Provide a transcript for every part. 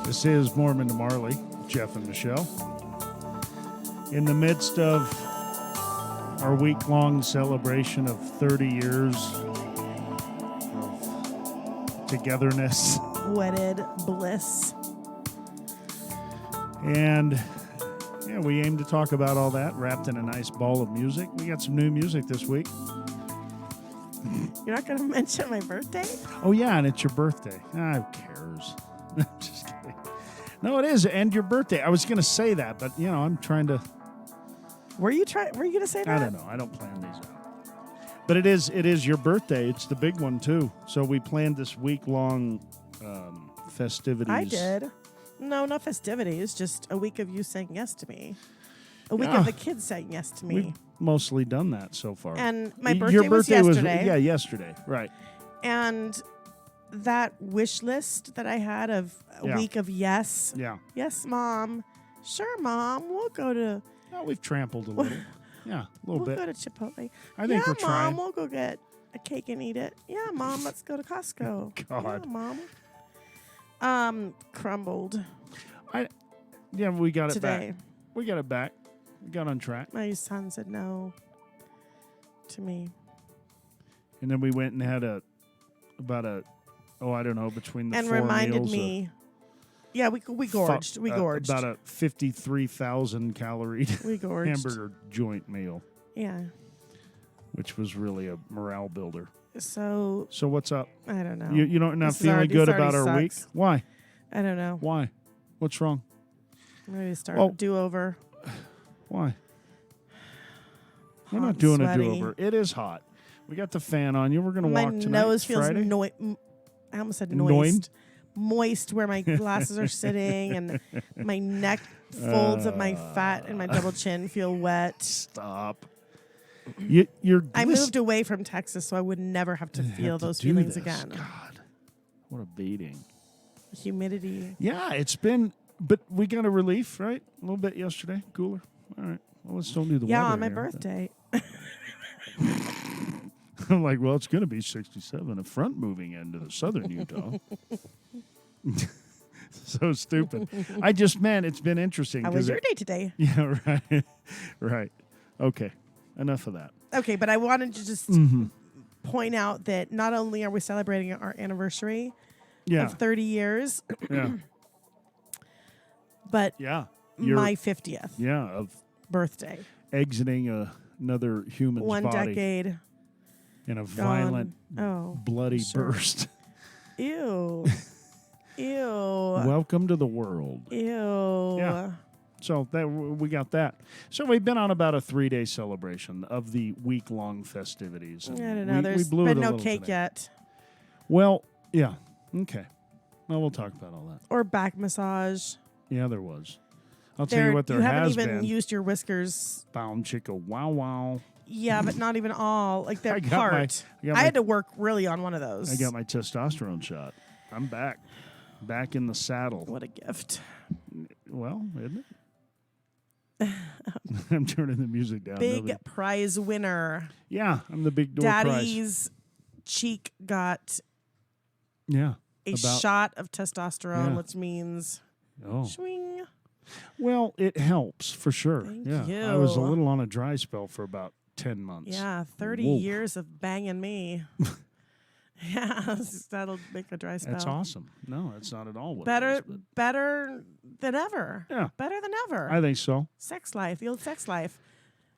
This is Mormon to Marley, Jeff and Michelle. In the midst of our week-long celebration of 30 years of togetherness. Wedded bliss. And yeah, we aim to talk about all that wrapped in a nice ball of music. We got some new music this week. You're not going to mention my birthday? Oh, yeah, and it's your birthday. Who cares? Just kidding. No, it is, and your birthday. I was going to say that, but, you know, I'm trying to... Were you going to say that? I don't know. I don't plan these out. But it is your birthday. It's the big one, too. So we planned this week-long festivities. I did. No, not festivities. Just a week of you saying yes to me. A week of the kids saying yes to me. We've mostly done that so far. And my birthday, your birthday was yesterday. Yeah, yesterday. Right. And that wish list that I had of a week of yes. Yeah. Yes, Mom. Sure, Mom. We'll go to... Well, we've trampled a little. Yeah, a little bit. We'll go to Chipotle. I think we're trying. Mom, we'll go get a cake and eat it. Yeah, Mom, let's go to Costco. God. Yeah, Mom. Crumbled. We got it today. back. We got it back. We got on track. My son said no to me. And then we went and had between the and four reminded meals me. Yeah, we gorged. We gorged. About a 53,000 calorie we gorged. hamburger joint meal. Yeah. Which was really a morale builder. So what's up? I don't know. You're not feeling good about our week? Why? I don't know. Why? What's wrong? I'm ready to start do-over. Why? We're Hot not doing sweaty. a do-over. It is hot. We got the fan on you. We're going to walk tonight. My nose feels Friday. I almost said moist. Moist where my glasses are sitting, and my neck folds of my fat and my double chin feel wet. Stop. I moved away from Texas, so I would never have to feel those feelings again. God, what a beating. Humidity. Yeah, it's been, but we got a relief, right? A little bit yesterday, cooler. All right, well, let's don't do the weather. Yeah, on my here. birthday. I'm like, well, it's going to be 67, a front moving into the southern Utah. So stupid. It's been interesting. How was your day today? Yeah, right. Right. Okay, enough of that. Okay, but I wanted to just point out that not only are we celebrating our anniversary of 30 years, but my 50th of birthday. Exiting another human's One body. decade. In a violent, bloody burst. Ew. Ew. Welcome to the world. Ew. Yeah. So we got that. So we've been on about a 3-day celebration of the week-long festivities. I don't know. There's been no cake yet. Well, yeah. Okay. Well, we'll talk about all that. Or back massage. Yeah, there was. I'll tell you what there has been. You haven't even used your whiskers. Bound chicka wow wow. Yeah, but not even all. Like their part. I had to work really on one of those. I got my testosterone shot. I'm back. Back in the saddle. What a gift. Well, isn't it? I'm turning the music down. Big prize winner. Yeah, I'm the big door prize. Daddy's cheek got a shot of testosterone, which means swing. Well, it helps for sure. Thank you. I was a little on a dry spell for about 10 months. Yeah, 30 years of banging me. Yeah, that'll make a dry spell. That's awesome. No, that's not at all what better, it is, better than ever. Yeah. Better than ever. I think so. Sex life, the old sex life.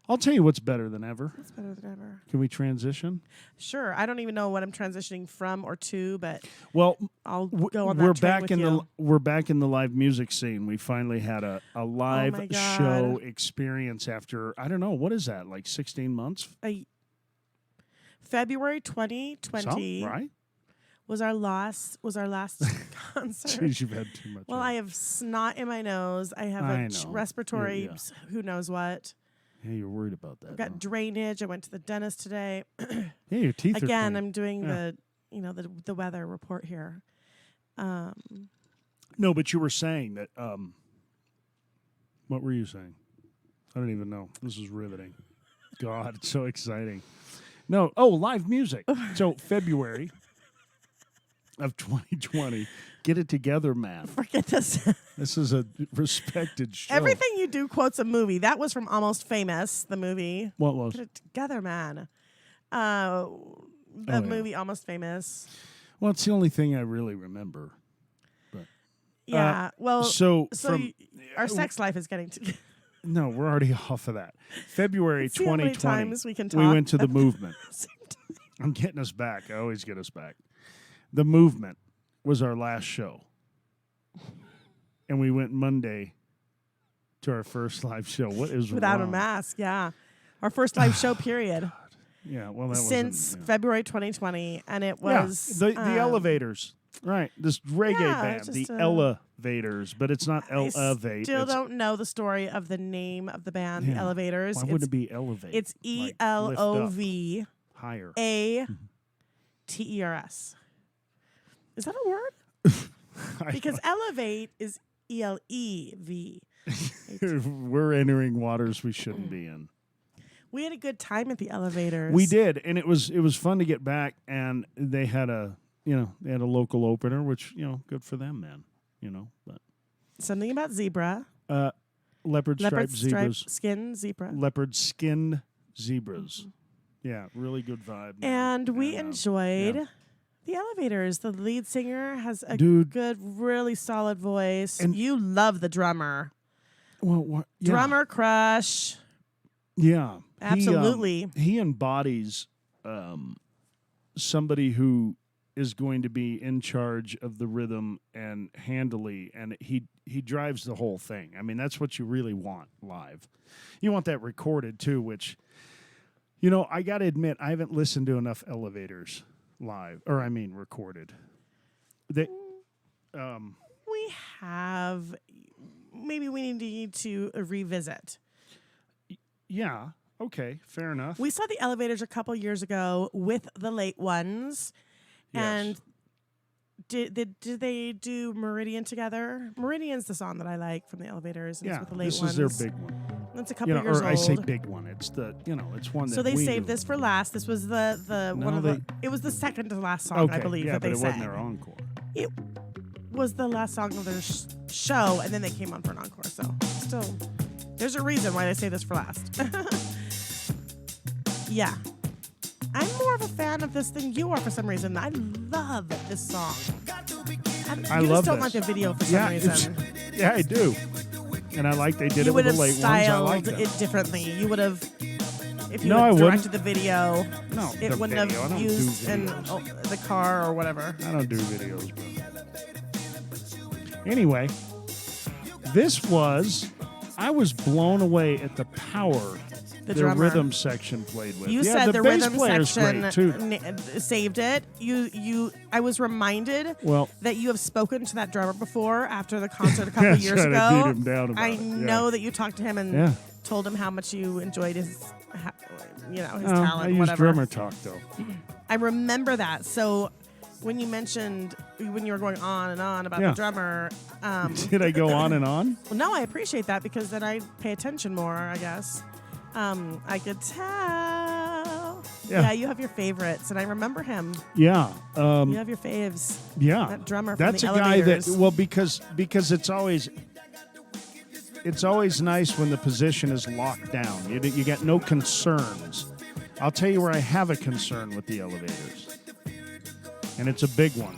I'll tell you what's better than ever. What's better than ever? Can we transition? Sure. I don't even know what I'm transitioning from or to, but I'll go on we're that train back with in you. we're back in the live music scene. We finally had a live show experience after, I don't know, what is that, like 16 months? February 2020 right? was our last concert. Jeez, you've had too much. Well, I have snot in my nose. I have a respiratory, who knows what. Yeah, you're worried about that. I've got drainage. I went to the dentist today. Yeah, your teeth are Again, clean. I'm doing the weather report here. No, but you were saying that. What were you saying? I don't even know. This is riveting. God, it's so exciting. No, live music. So February of 2020, Get it together, man. Forget this. This is a respected show. Everything you do quotes a movie. That was from Almost Famous, the movie. What was? Get it together, man. The movie Almost Famous. Well, it's the only thing I really remember. But Yeah. Well, so our sex life is getting to. no, we're already off of that. February See how many 2020. times we can We talk went to the movement. I'm getting us back. I always get us back. The movement was our last show. And we went Monday to our first live show. What is Without wrong? a mask, yeah. Our first live show period Yeah, well, that since wasn't, yeah. February 2020, and it was the Elevators. Right, this reggae yeah, band, just the a- Elevators, but it's not I Elevate. still it's, don't know the story of the name of the band, Yeah. the Elevators. Why wouldn't it be Elevate? It's Like, ELOVATERS. lift up, higher. Is that a word? I Because elevate is ELEV. We're entering waters we shouldn't be in. We had a good time at the Elevators. We did, and it was fun to get back. And they had a local opener, which good for them, man. But Something about zebra. leopard Leopard striped zebras, striped skin zebra. leopard skinned zebras. Yeah, really good vibe. Man. And we And, enjoyed yeah. the Elevators. The lead singer has a Dude. good, really solid voice. And- You love the drummer. Well, yeah. Drummer crush. Yeah, Absolutely. He embodies somebody who is going to be in charge of the rhythm and handily, and he drives the whole thing. I mean, that's what you really want live. You want that recorded too, which, I got to admit, I haven't listened to enough Elevators live, recorded. They, We have. Maybe we need to revisit. yeah, okay, fair enough. We saw the Elevators a couple years ago with the Late Ones. Yes. And did they do Meridian together? Meridian's the song that I like from the Elevators. And it's Yeah, with the Late this Ones. is their big one. It's a couple years or old. I say big one. It's the, it's one that So they we saved do. this for last. This was the No, one of they- the. It was the second to last song, Okay, I believe, yeah, that they but it wasn't sang. their encore. It was the last song of their show, and then they came on for an encore. So still, there's a reason why they say this for last. Yeah. I'm more of a fan of this than you are for some reason. I love this song. I you love just don't this. like the video for some Yeah, reason. yeah, I do. And I like they did You it would with have the late ones. I styled like that. it differently. You would have, if you No, I had wouldn't. directed the video, No, it the wouldn't video. I have don't do used in videos. the car or whatever. I don't do videos, bro. Anyway, I was blown away at the power The their drummer. rhythm section played with. You yeah, said the the bass rhythm player's section great too. saved it. I was reminded Well, that you have spoken to that drummer before after the concert a couple Yeah, years trying to ago. beat him down about I it, yeah. know that you talked to him and Yeah. told him how much you enjoyed his I talent, use whatever. drummer talk though. I remember that. So when you mentioned when you were going on and on about Yeah. the drummer, Did I go on and on? well, no, I appreciate that because then I pay attention more, I guess. I could tell. Yeah. You have your favorites, and I remember him. Yeah. You have your faves. Yeah. That drummer from That's the a guy that Elevators. because it's always nice when the position is locked down. You get no concerns. I'll tell you where I have a concern with the Elevators, and it's a big one.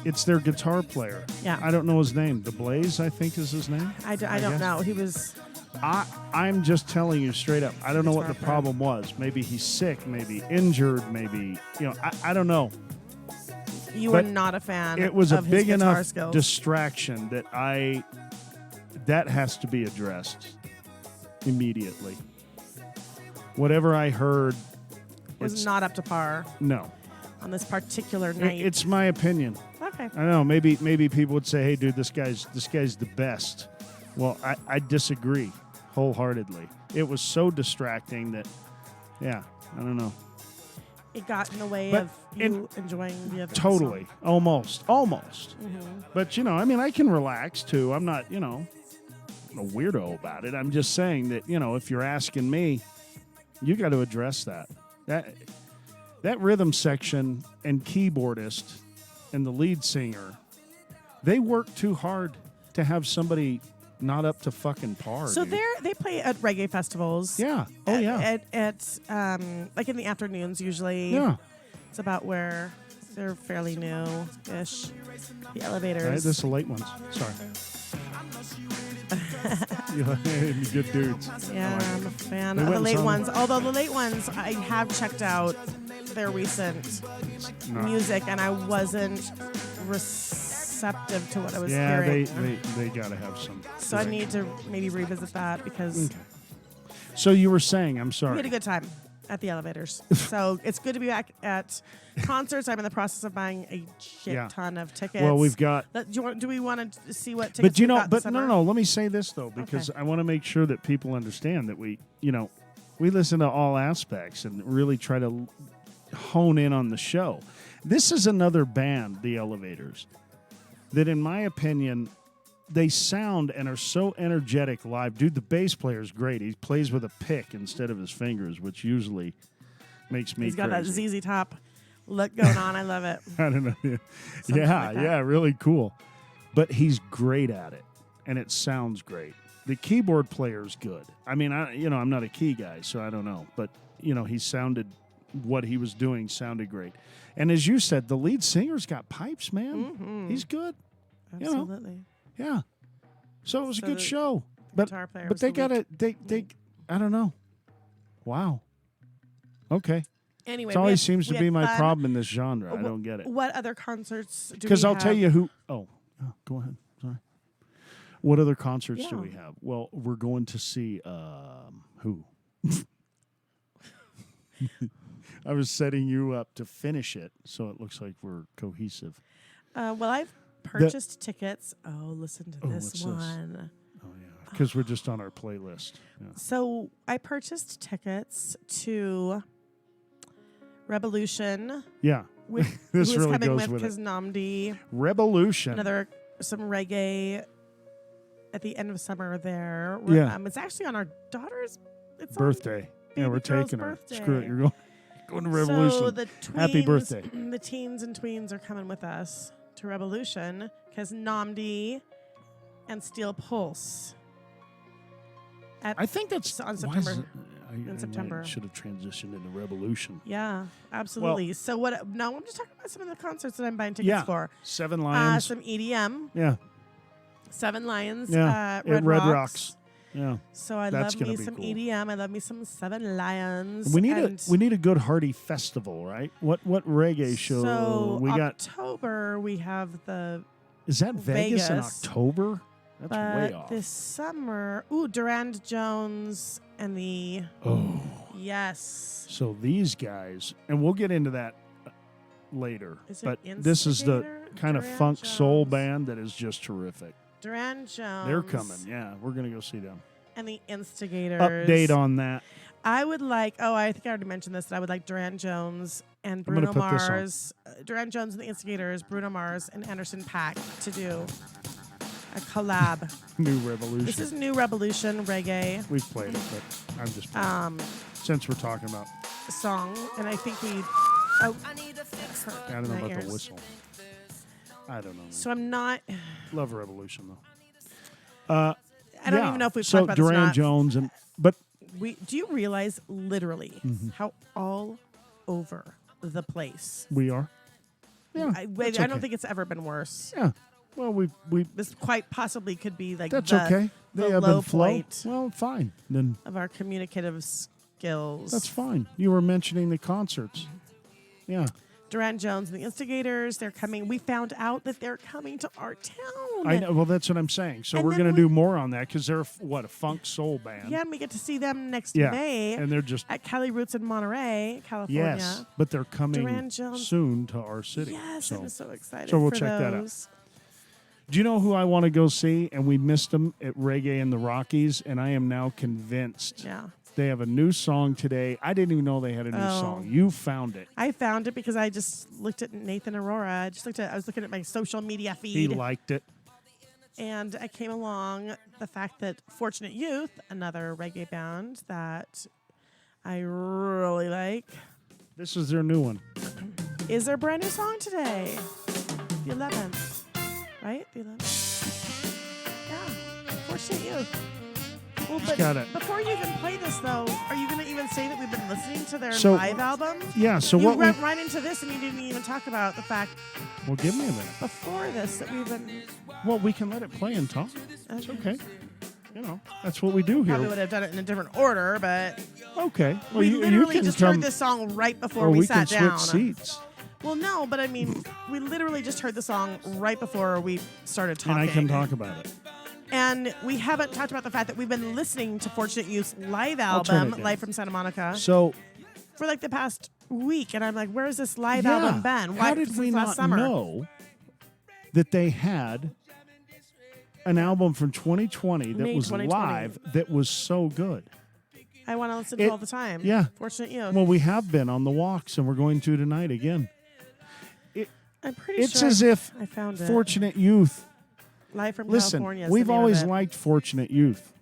It's their guitar player. Yeah. I don't know his name. The Blaze, I think, is his name. I don't guess. know. He was. I'm just telling you straight up. I don't know what the Guitar player. problem was. Maybe he's sick. Maybe injured. Maybe I don't know. You were But not a fan. It was a of his big guitar enough skills. distraction that has to be addressed immediately. Whatever I heard, was it's not up to par no. on this particular night. It's my opinion. okay. I don't know. Maybe people would say, "Hey, dude, this guy's the best." Well, I disagree wholeheartedly. It was so distracting that, yeah, I don't know. It got in the way But of you enjoying the other Totally, almost. song. But I can relax too. I'm not, a weirdo about it. I'm just saying that, if you're asking me, you got to address that. That rhythm section and keyboardist and the lead singer, they work too hard to have somebody not up to fucking par. So dude. they play at reggae festivals. Yeah. Oh, yeah. At like in the afternoons usually. Yeah. It's about where they're fairly new-ish. The Elevators. All right, this is the late ones. Sorry. Good dudes. Yeah, I'm a fan They of the went late some- ones. Although the late ones, I have checked out their recent No. music, and I wasn't receptive to what I was Yeah, hearing. they got to have some. So I need to maybe revisit that because Okay. So you were saying, I'm we sorry. had a good time at the Elevators. So it's good to be back at concerts. I'm in the process of buying a shit Yeah. ton of tickets. Well, we've got. Do we want to see what tickets But you we've know, got this but no, summer? no. Let me say this though, because I want to make sure that people understand that we listen to all aspects and really try to hone in on the show. This is another band, the Elevators, that in my opinion, they sound and are so energetic live. Dude, the bass player is great. He plays with a pick instead of his fingers, which usually makes me He's got that crazy. ZZ Top look going on. I love it. I don't know. Something Yeah, like that. yeah, really cool. But he's great at it, and it sounds great. The keyboard player's good. I mean, I'm not a key guy, so I don't know. But, he sounded, what he was doing sounded great. And as you said, the lead singer's got pipes, man. Mhm. He's good. Absolutely. Yeah. So it was a So good the show. But Guitar player but was they the got weak. it. They I don't know. Wow. Okay. Anyway, It we always had- seems we to had be my fun. problem in this genre. I Wh- don't get it. What other concerts do we Because I'll tell have? you who. Oh, go ahead. Sorry. What other concerts do Yeah. we have? Well, we're going to see who? I was setting you up to finish it, so it looks like we're cohesive. Well, I've purchased tickets. Oh, listen to Oh, this what's this? one. Oh yeah, because we're just on our playlist. Yeah. So I purchased tickets to Revolution, Yeah. with, This who is really coming goes with with it. Namdi. Revolution. Some reggae at the end of summer there. Yeah. It's actually on our daughter's birthday. Yeah, we're baby girl's taking her. birthday. Screw it. You're going to Revolution. So the tweens, Happy birthday. The teens and tweens are coming with us to Revolution because Namdi and Steel Pulse. I think that's on why is September. it- I September. should have transitioned into Revolution. Yeah, absolutely. So what? No, I'm just talking about some of the concerts that I'm buying tickets Yeah. for. Seven Lions. Some EDM, Yeah. Seven Lions, Yeah. Red, Red Rocks. Rocks. Yeah. So I That's love gonna me be some cool. EDM. I love me some Seven Lions. We need and we need a good hearty festival, right? What reggae show So we got? October we have the Is that Vegas in Vegas. October? That's way but off. this summer. Durand Jones and the Oh, yes. so these guys, and we'll get into that later. Is it But this is the Instigator? kind of Durand funk soul Jones. band that is just terrific. Durand Jones. They're coming. Yeah, we're gonna go see them. And the Instigators. Update on that. I would like. Oh, I think I already mentioned this. That I would like Durand Jones and I'm gonna Bruno put this on. Mars. Durand Jones and the Instigators, Bruno Mars and Anderson .Paak to do a collab. New Revolution. This is New Revolution reggae We've played it, but I'm just since we're talking about. song, and I think we. Oh, I don't know my about ears. the whistle. I don't know. So I'm not. Love Revolution though. I don't Yeah. even know if we've so talked about this or Durand not. Jones but Do you realize literally Mm-hmm. how all over the place? we are. Yeah, I that's don't okay. think it's ever been worse. Yeah. Well, we This quite possibly could be like that's the, okay. They the ebb low and flow. point Well, fine. Then of our communicative skills. that's fine. You were mentioning the concerts. Yeah. Durand Jones and the Instigators, they're coming. We found out that they're coming to our town. I know. Well, that's what I'm saying. So And we're then going to we- do more on that because they're a funk soul band. Yeah, and we get to see them next Yeah. May And they're just at Cali Roots in Monterey, California. yes, but they're coming Durand Jones. soon to our city. Yes, so. I'm so excited. So we'll for check that out. those. Do you know who I want to go see? And we missed them at Reggae in the Rockies, and I am now convinced Yeah. they have a new song today. I didn't even know they had a new Oh. song. You found it. I found it because I just looked at Nathan Aurora. I was looking at my social media He feed, liked it. and I came along the fact that Fortunate Youth, another reggae band that I really like, This is their new one. is their brand new song today. The 11th. Right? The 11th. Yeah. Fortunate Youth. Well, but got it. before you even play this, though, are you going to even say that we've been listening to their So- live album? Yeah, so You what we... went right into this and you didn't even talk about the fact Well, give me a minute. before this that we've been... Well, we can let it play and talk. It's okay. You know, that's what we do Probably here. would have done it in a different order, but Okay. Well, we you literally can just come, heard this song right before or we we can sat down. switch seats. Well, no, but I mean, we literally just heard the song right before we started talking. And I can talk about it. And we haven't talked about the fact that we've been listening to Fortunate Youth's live I'll turn it album, down. Live from Santa Monica, So, for like the past week. And I'm like, where's this live yeah, album been? how did since we last not summer? know that they had an album from 2020 that May was 2020. live that was so good? I want to listen to it all the time. Yeah. Fortunate Youth. Well, we have been on the walks, and we're going to tonight again. I'm pretty It's sure as if I found it. Fortunate Youth. Live from Listen, California. is we've the name of always it. liked Fortunate Youth,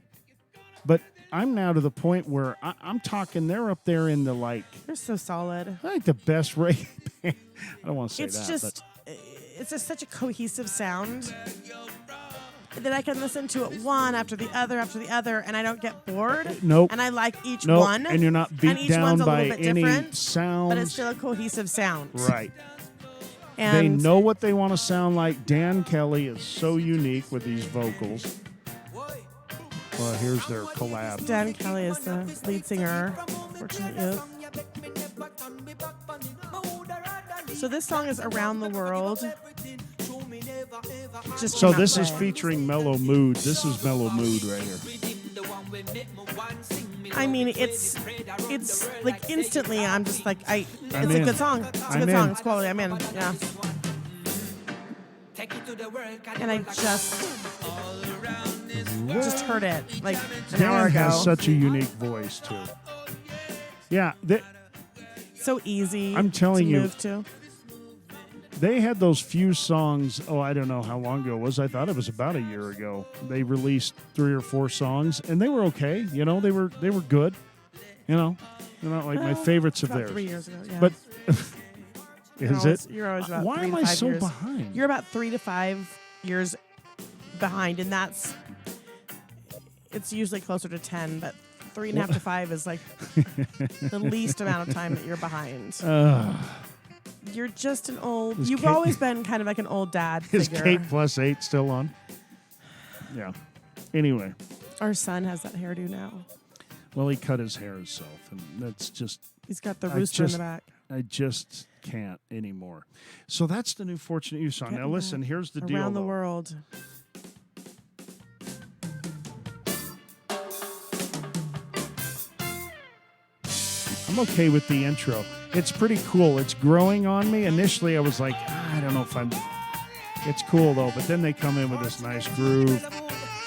but I'm now to the point where I'm talking. They're up there in the They're so solid. I think the best reggae band. I don't want to say It's that, just, it's just such a cohesive sound that I can listen to it one after the other, and I don't get bored. Nope. And I like each but one. and you're not and beat each down one's a by little bit any different, sounds. but it's still a cohesive sound. right. And They know what they want to sound like. Dan Kelly is so unique with these vocals. Well, here's their collab. Dan Kelly is the lead singer. Fortunate Youth. So this song is Around the World. Just So came out this is today. featuring Mellow Mood. This is Mellow Mood right here. I mean, it's like instantly. I'm just like, it's I'm a in. good song. It's a I'm good in. song. It's quality. I'm in. Yeah. And I just heard it like an hour Dan ago. has such a unique voice too. Yeah, So easy. I'm telling to you. move to. they had those few songs. Oh, I don't know how long ago it was. I thought it was about a year ago. They released 3 or 4 songs, and they were okay. You know, they were good. You know, they're not like my Well, favorites of about theirs. 3 years ago. Yeah. But You're is always, it? You're always about Why 3 am to I 5 so years. behind? You're about 3 to 5 years behind, and it's usually closer to 10, but 3.5 to 5 is like the least amount of time that you're behind. You're just an old. Is You've Kate- always been kind of like an old dad Is figure. Kate plus 8 still on? Yeah. Anyway, Our son has that hairdo now. well, he cut his hair himself, and that's just. He's got the I rooster in just- the back. I just can't anymore. So that's the new Fortunate Youth song. Now Getting listen, here's the deal. Around the though. world. I'm okay with the intro. It's pretty cool. It's growing on me. Initially, I was like, I don't know if I'm. It's cool though, but then they come in with this nice groove.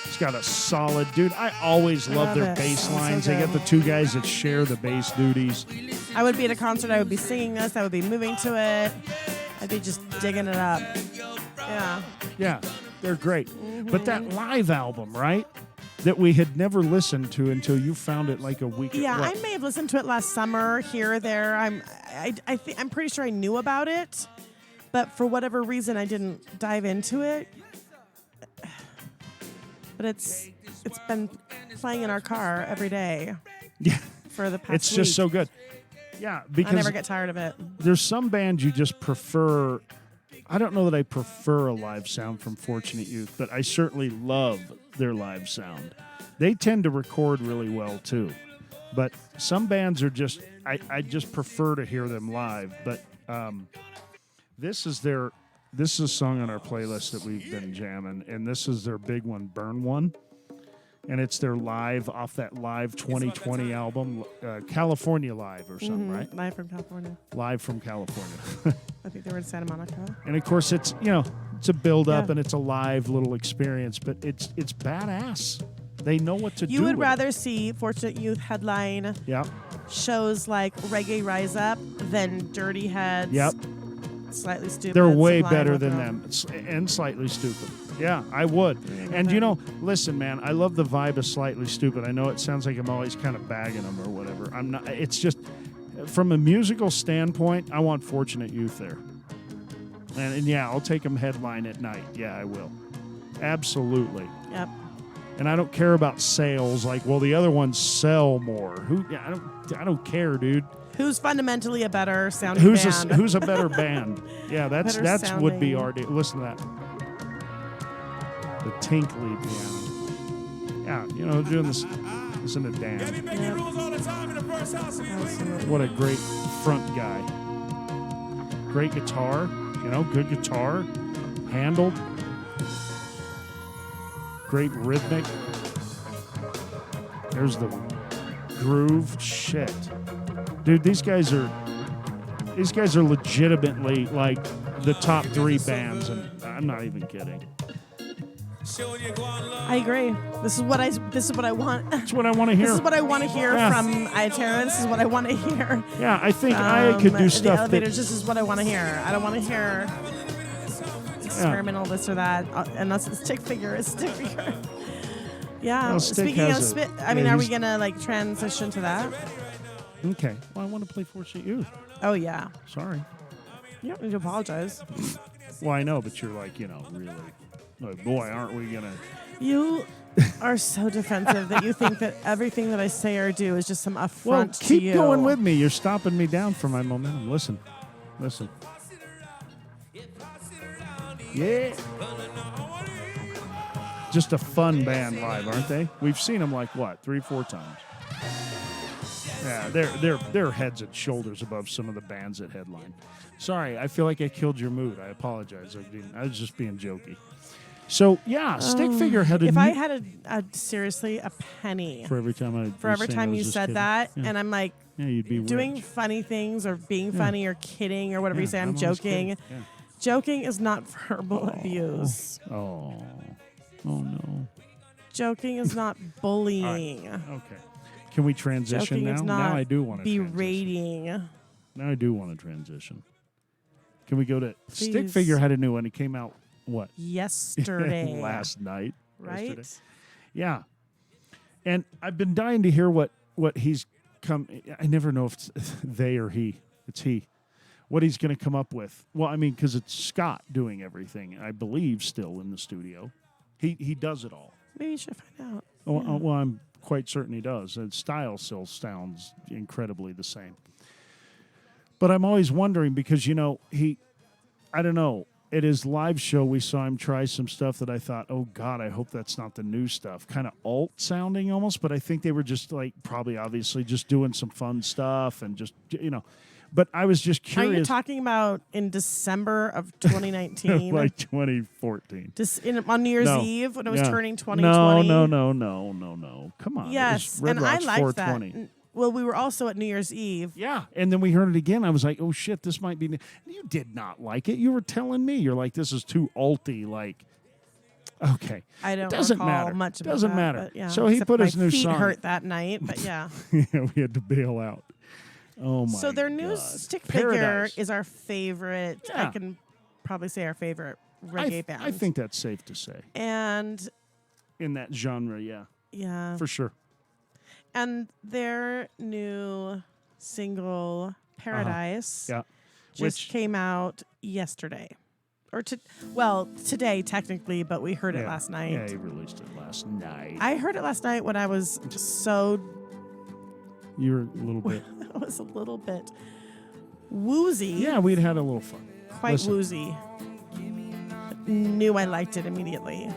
It's got a solid dude. I always love love their it. bass Sounds so lines. They got good. the 2 guys that share the bass duties. I would be at a concert. I would be singing this. I would be moving to it. I'd be just digging it up. Yeah. Yeah, they're great. But that Mm-hmm. live album, right? That we had never listened to until you found it like a week Yeah, ago. I may have listened to it last summer here or there. I'm pretty sure I knew about it, but for whatever reason I didn't dive into it. But it's been playing in our car every day Yeah, for the past it's just week. so good. Yeah, I because never get tired of it. there's some bands you just prefer. I don't know that I prefer a live sound from Fortunate Youth, but I certainly love their live sound. They tend to record really well too. But some bands are just, I just prefer to hear them live. But this is a song on our playlist that we've been jamming, and this is their big one, Burn One. And it's their live off that live 2020 album, California Live or something, right? Live from California. Live from California. I think they were in Santa Monica. And of course, it's it's a build up Yeah. and it's a live little experience, but it's badass. They know what to do. You would with rather see Fortunate Youth headline it. Yeah. shows like Reggae Rise Up than Dirty Heads. Yep. Slightly Stupid. They're way Sublime better with than Them. them, and Slightly Stupid. Yeah, I would. And listen, man, I love the vibe of Slightly Stupid. I know it sounds like I'm always kind of bagging them or whatever. I'm not. It's just from a musical standpoint, I want Fortunate Youth there. And yeah, I'll take them headline at night. Yeah, I will. Absolutely. Yep. And I don't care about sales. Like, well, the other ones sell more. I don't care, dude. Who's fundamentally a better sounding band? Who's a better band? Yeah, that's would be sounding. our deal. Listen to that. The tinkly piano. Yeah, you know, doing this. Listen to Dan. Yep. Absolutely. What a great front guy. Great guitar. You know, good guitar. Handled. Great rhythmic. There's the groove. Shit. Dude, these guys are legitimately like the top 3 bands, and I'm not even kidding. I agree. This is what I want. That's what I want to hear. This is what I want to hear Yeah. from Iterra. This is what I want to hear. Yeah, I think I could do The stuff Elevators. that. This is what I want to hear. I don't want to hear experimental this or that, unless it's stick figure. It's stick figure. Yeah. Well, Stick Speaking of has spit, a- I mean, yeah, are we he's- gonna like transition to that? Okay. Well, I want to play Four Seat Youth. Oh yeah. Sorry. You don't need to apologize. Well, I know, but you're like, you know, really. Like, boy, aren't we gonna? You are so defensive that you think that everything that I say or do is just some affront Well, to keep you. going with me. You're stopping me down for my momentum. Listen. Yeah. Just a fun band live, aren't they? We've seen them like what, 3-4 times. Yeah, they're heads and shoulders above some of the bands that headline. Sorry, I feel like I killed your mood. I apologize. I was just being jokey. So yeah, Stick Figure had a If new- I had seriously a penny for every time you said that, Yeah. and I'm like Yeah, you'd be doing rich. funny things or being funny or kidding or whatever Yeah, you say, I'm always joking. kidding. Yeah. Joking is not verbal abuse. Oh no. Joking is not bullying. Okay. Can we transition Joking now? is not Now I do want to transition. berating. Now I do want to transition. Can we go to Stick Please. Figure had a new one. It came out what? Yesterday. Last night. Right? Yesterday. Yeah. And I've been dying to hear what he's come. I never know if it's they or he. It's he. What he's going to come up with. Well, I mean, because it's Scott doing everything, I believe, still in the studio. He does it all. Maybe you should find out. Well, I'm quite certain he does. And style still sounds incredibly the same. But I'm always wondering because, you know, I don't know. At his live show, we saw him try some stuff that I thought, oh, God, I hope that's not the new stuff. Kind of alt sounding almost, but I think they were just like probably obviously just doing some fun stuff and just, you know. But I was just Are you curious. talking about in December of 2019? like 2014. On New Year's No. Eve when it was Yeah. turning 2020? No. Come on. It was Yes, Red and I Rocks liked 420. that. Well, we were also at New Year's Eve. Yeah, and then we heard it again. I was like, "Oh shit, this might be." You did not like it. You were telling me you're like, "This is too alty." Like, okay, I don't doesn't recall matter. much about Doesn't that, matter. but yeah, So he except put my his new feet song. hurt that night, but yeah. Yeah, we had to bail out. Oh my! So their new God. Stick Paradise. Figure is our favorite. Yeah. I can probably say our favorite I reggae band. I think that's safe to say And in that genre. Yeah, yeah, for sure. and their new single Paradise Yeah, just which came out yesterday. Or today technically, but we heard it last night. Yeah, he released it last night. I heard it last night when I was so You were a little bit. I was a little bit woozy. Yeah, we'd had a little fun. Quite Listen. woozy. Knew I liked it immediately.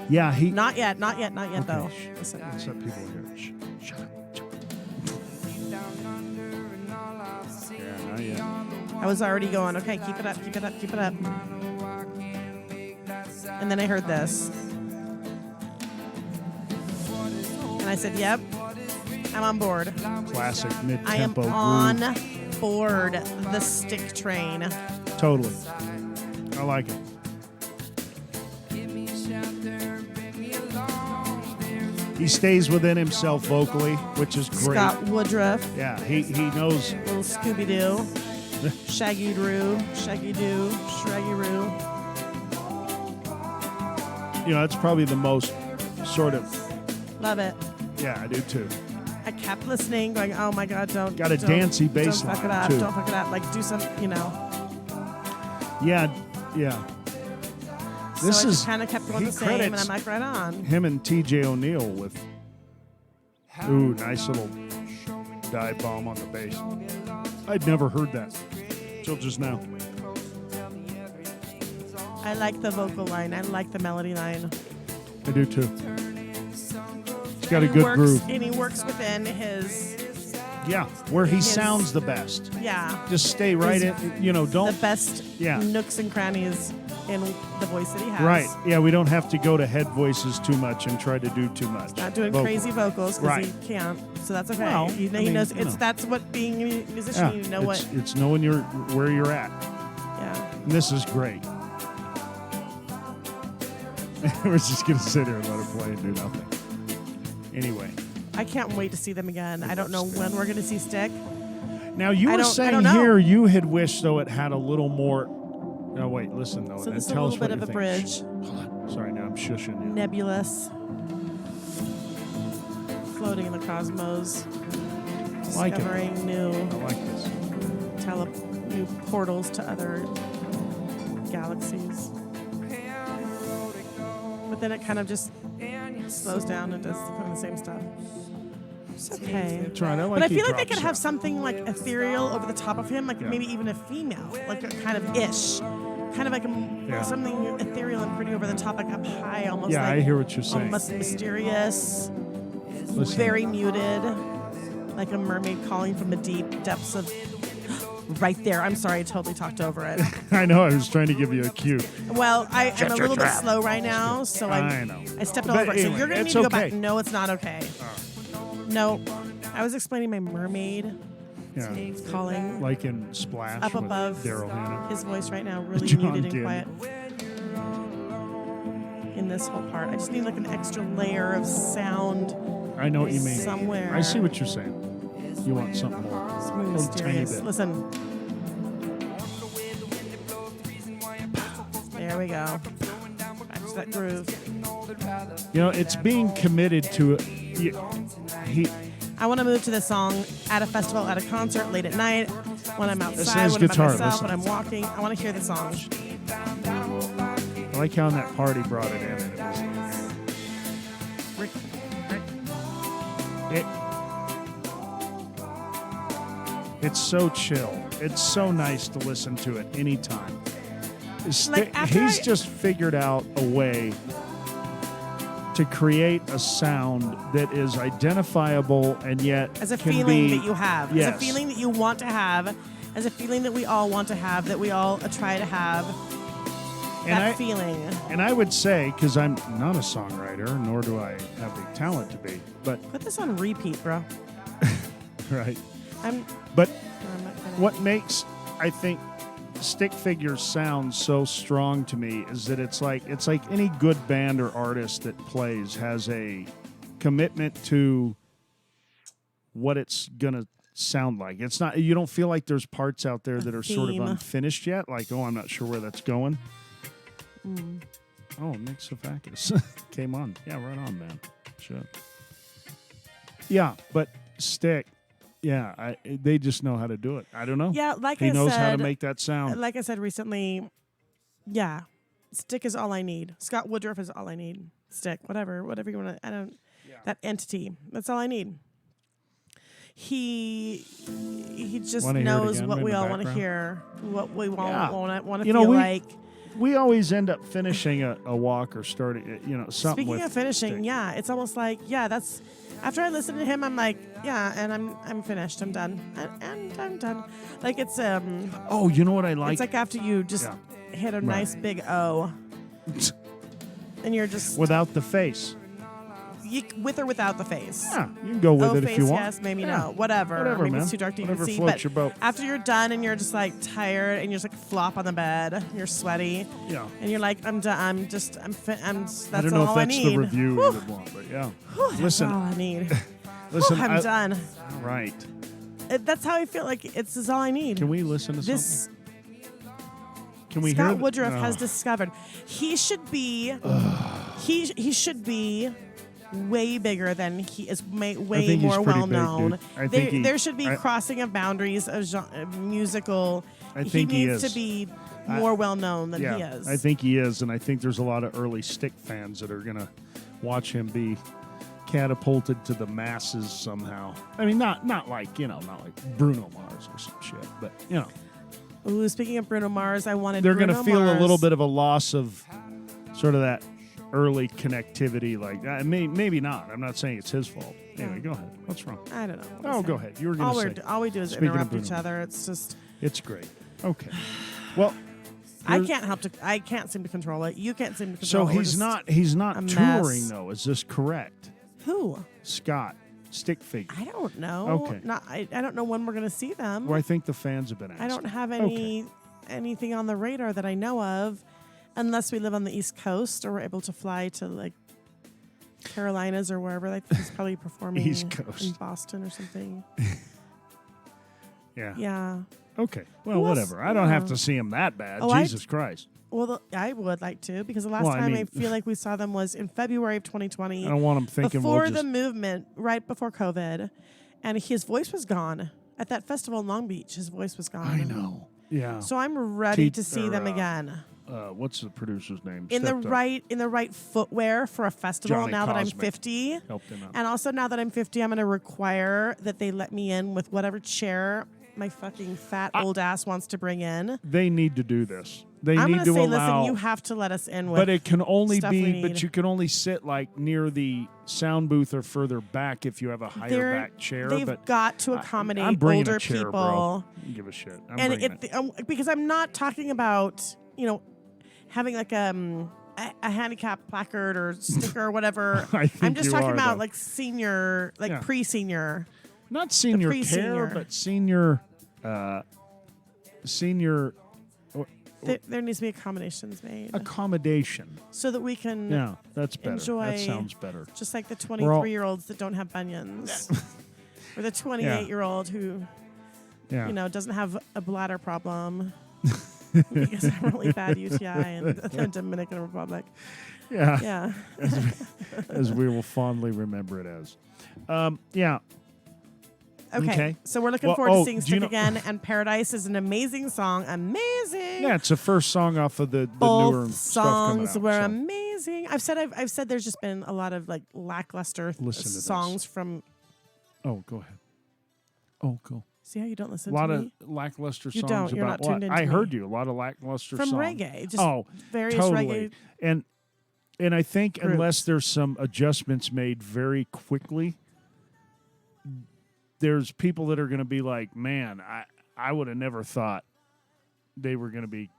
Yeah, he. Not yet Okay, though. shh. Listen. What's up, people here? Shut up. Yeah, not yet. I was already going, okay, keep it up. And then I heard this. And I said, yep, I'm on board. Classic mid-tempo I am groove. on board the Stick train. Totally. I like it. He stays within himself vocally, which is great. Scott Woodruff, Yeah, he knows. little Scooby-Doo, Shaggy-Doo, Shaggy-Roo. You know, that's probably the most sort of. Love it. Yeah, I do too. I kept listening, going, "Oh my God, don't Got a don't- dancey don't bass fuck line, it up, too. don't fuck it up." Like do some, Yeah, yeah. This so I is just kind of kept going he the same, and credits I'm like, right on. him and T.J. O'Neill with nice little dive bomb on the bass. I'd never heard that till just now. I like the vocal line. I like the melody line. I do too. It's got a good groove. And he works within his, Yeah, where he sounds the best. yeah, Just stay right in. Don't. the best Yeah. nooks and crannies in the voice that he has. Right. Yeah, we don't have to go to head voices too much and try to do too much. Not doing Vocal. crazy vocals because Right. he can't. So that's okay. Well, he I mean, knows you know. that's what being a musician. Yeah, You know what? it's knowing where you're at. Yeah. And this is great. We're just gonna sit here and let her play and do nothing. Anyway, I can't wait to see them again. I don't know when we're going to see Stick. now you I were don't saying know. here you had wished though it had a little more. No, wait, listen though. So and this is a tell little us what bit of you a think. bridge. Hold on. Sorry, now I'm shushing you. Nebulous. Floating in the cosmos. Like it. Discovering new I like this. new portals to other galaxies. But then it kind of just slows down and does kind of the same stuff. It's okay. That's right. I like But I he feel like they drops could have out. something like ethereal over the top of him, like Yeah. maybe even a female, like a kind of ish. Kind of like something ethereal and pretty over the top, like up high, almost Yeah, like I hear what you're saying. almost mysterious, Listen. very muted, like a mermaid calling from the deep depths of. Right there. I'm sorry, I totally talked over it. I know. I was trying to give you a cue. Well, I'm a little bit slow right now, so I know. I stepped all But over it. So anyway, you're going to it's need to go okay. back. No, it's not okay. No, I was explaining my mermaid Yeah. calling. Like in Splash Up with above Daryl Hannah. his voice right now, really John muted and Candy. quiet. In this whole part, I just need like an extra layer of sound. I know what you mean. Somewhere. I see what you're saying. You want something more. Something A little tiny mysterious. bit. Listen. There we go. Back to that groove. It's being committed to it. He I want to move to this song at a festival, at a concert, late at night, when I'm Listen to outside, his when I'm guitar, by myself, listen. when I'm walking. I want to hear the song. I like how in that party brought it in. And it's so chill. It's so nice to listen to it anytime. He's just figured out a way to create a sound that is identifiable and yet As a can feeling be, that you have, Yes. as a feeling that you want to have, as a feeling that we all want to have, that we all try to have. That feeling. And I would say, because I'm not a songwriter, nor do I have the talent to be, but Put this on repeat, bro. right. I'm But not gonna- what makes, I think, Stick Figures sound so strong to me is that it's like any good band or artist that plays has a commitment to what it's gonna sound like. It's not, you don't feel like there's parts out there that are sort of theme. unfinished yet. Like, I'm not sure where that's going. Oh, Nick Safakis came on. Yeah, right on, man. Shit. Yeah, but Stick, yeah, they just know how to do it. I don't know. Yeah, like he I knows said, how to make that sound. like I said recently, yeah, Stick is all I need. Scott Woodruff is all I need. Stick, whatever you want to. I don't. That entity. That's all I need. He just Wanna hear it knows again what in we the all want to background? hear, what we Yeah. want to You know, feel we- like. We always end up finishing a walk or starting, something Speaking with of finishing, Stick. yeah, it's almost like that's. After I listen to him, I'm like, yeah, and I'm finished. I'm done, and I'm done. Like it's Oh, you know what I like? it's like after you just hit a nice big O, and you're just Without the face. with or without the face. Yeah, you can go with Oh, it face, if you want. yes, maybe Yeah. no, whatever. Whatever, maybe man. it's too dark to even Whatever see. floats But your boat. after you're done and you're just like tired and you're just like flop on the bed, you're sweaty, Yeah. and you're like, I'm done. That's I all don't know if I that's need. the review Whew. we would want, but yeah. Whew, that's Listen, all I need. listen. I'm done. All right. That's how I feel like this is all I need. Can we listen to this something? Can we Scott hear Woodruff no. has discovered he should be he should be way bigger than he is, way think he's more pretty well big, known. dude. I think There should be I- crossing of boundaries of musical. I think he needs is. to be more well known than yeah, he is. I think he is, and I think there's a lot of early Stick fans that are gonna watch him be catapulted to the masses somehow. I mean, not like not like Bruno Mars or some shit, but Ooh, speaking of Bruno Mars, I wanted. they're Bruno gonna feel Mars. a little bit of a loss of sort of that early connectivity. Like maybe not. I'm not saying it's his fault. Anyway, go ahead. What's wrong? I don't know. Oh, go ahead. You were gonna say. All we do is Speaking of interrupt Bruno each Mars. other. It's just. It's great. Okay. Well, I can't seem to control it. You can't seem to control so it. We're he's just not a touring mess. though. Is this correct? Who? Scott Stick Figure. I don't know. Okay. I don't know when we're going to see them. Well, I think the fans have been asking. I don't have Okay. anything on the radar that I know of, unless we live on the East Coast or we're able to fly to like Carolinas or wherever. Like he's probably performing East Coast. in Boston or something. Yeah. Yeah. Okay. Well, Who else? whatever. I don't have Yeah. to see him that bad. Oh, Jesus Christ. Well, I would like to because the last Well, I time I mean- feel like we saw them was in February of 2020. I don't want him thinking before we'll the just. movement, right before COVID, and his voice was gone at that festival in Long Beach. His voice was gone. I know. Yeah. So I'm ready to Teeth see are, them again What's the producer's name? in Stepped up. in the right footwear for a festival. Johnny now that I'm Cosmic. 50, Helped him out. and also now that I'm 50, I'm going to require that they let me in with whatever chair my fucking fat old ass wants to bring in. They need to do this. They I'm need going to to say, allow. listen, you have to let us in with. but it can only stuff we be. need. But you can only sit like near the sound booth or further back if you have a higher They're- back chair. They've But got to I'm accommodate bringing older a chair, people. bro. Don't give a shit. I'm And bringing it. because I'm not talking about having like a handicap placard or sticker or whatever. I think I'm just you talking are, about though. like senior, like Yeah. pre-senior. Not senior pre-senior. care, but senior. Senior There needs to be accommodations made accommodation. so that we can, Yeah, that's better. Enjoy- That sounds better. just like the We're all- 23-year-olds that don't have bunions, or the 28-year-old who Yeah. doesn't have a bladder problem because of a really bad UTI in the Dominican Republic. Yeah. Yeah. As we will fondly remember it as. Yeah. Okay. So we're looking Well, forward to oh, seeing do you Stick Again, and Paradise is an amazing song. Amazing. Yeah, it's the first song off of the newer Both stuff coming songs out. were so. amazing. I've said there's just been a lot of like lackluster Listen to songs from. Oh, go ahead. Oh, cool. See how you don't A listen lot to of me? lackluster You songs don't. You're about not tuned what? into I heard me. you. A lot of lackluster From songs. reggae. Just Oh, various totally. reggae. And I think unless Groups. there's some adjustments made very quickly, there's people that are going to be like, man, I would have never thought they were going to be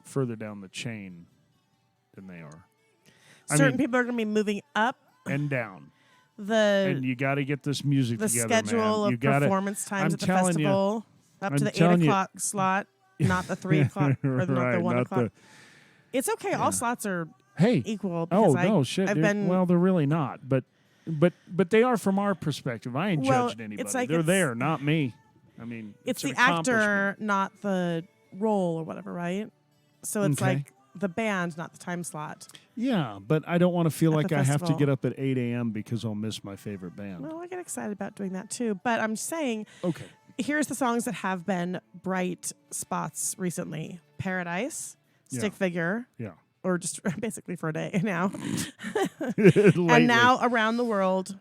further down the chain than they are. Certain people are going to be moving up and down. the And you got to get this music the together, schedule man. You of gotta, performance times I'm at the telling you, festival up to I'm the 8 telling you. o'clock slot, not the 3 o'clock or not the Right, 1 not o'clock. the- It's okay. All slots are Hey. equal. Oh Because no, shit. I've dude. been Well, they're really not, but they are from our perspective. I ain't Well, judging anybody. it's like they're it's- there, not me. I mean, it's an the actor, accomplishment. not the role or whatever, right? So it's Okay. like the band, not the time slot. Yeah, but I don't want to feel At like the I have to festival. get up at 8 a.m. because I'll miss my favorite band. Well, I get excited about doing that too. But I'm saying, Okay. here's the songs that have been bright spots recently: Paradise, Yeah. Stick Figure, Yeah. or just basically for a day now, Lately. and now Around the World,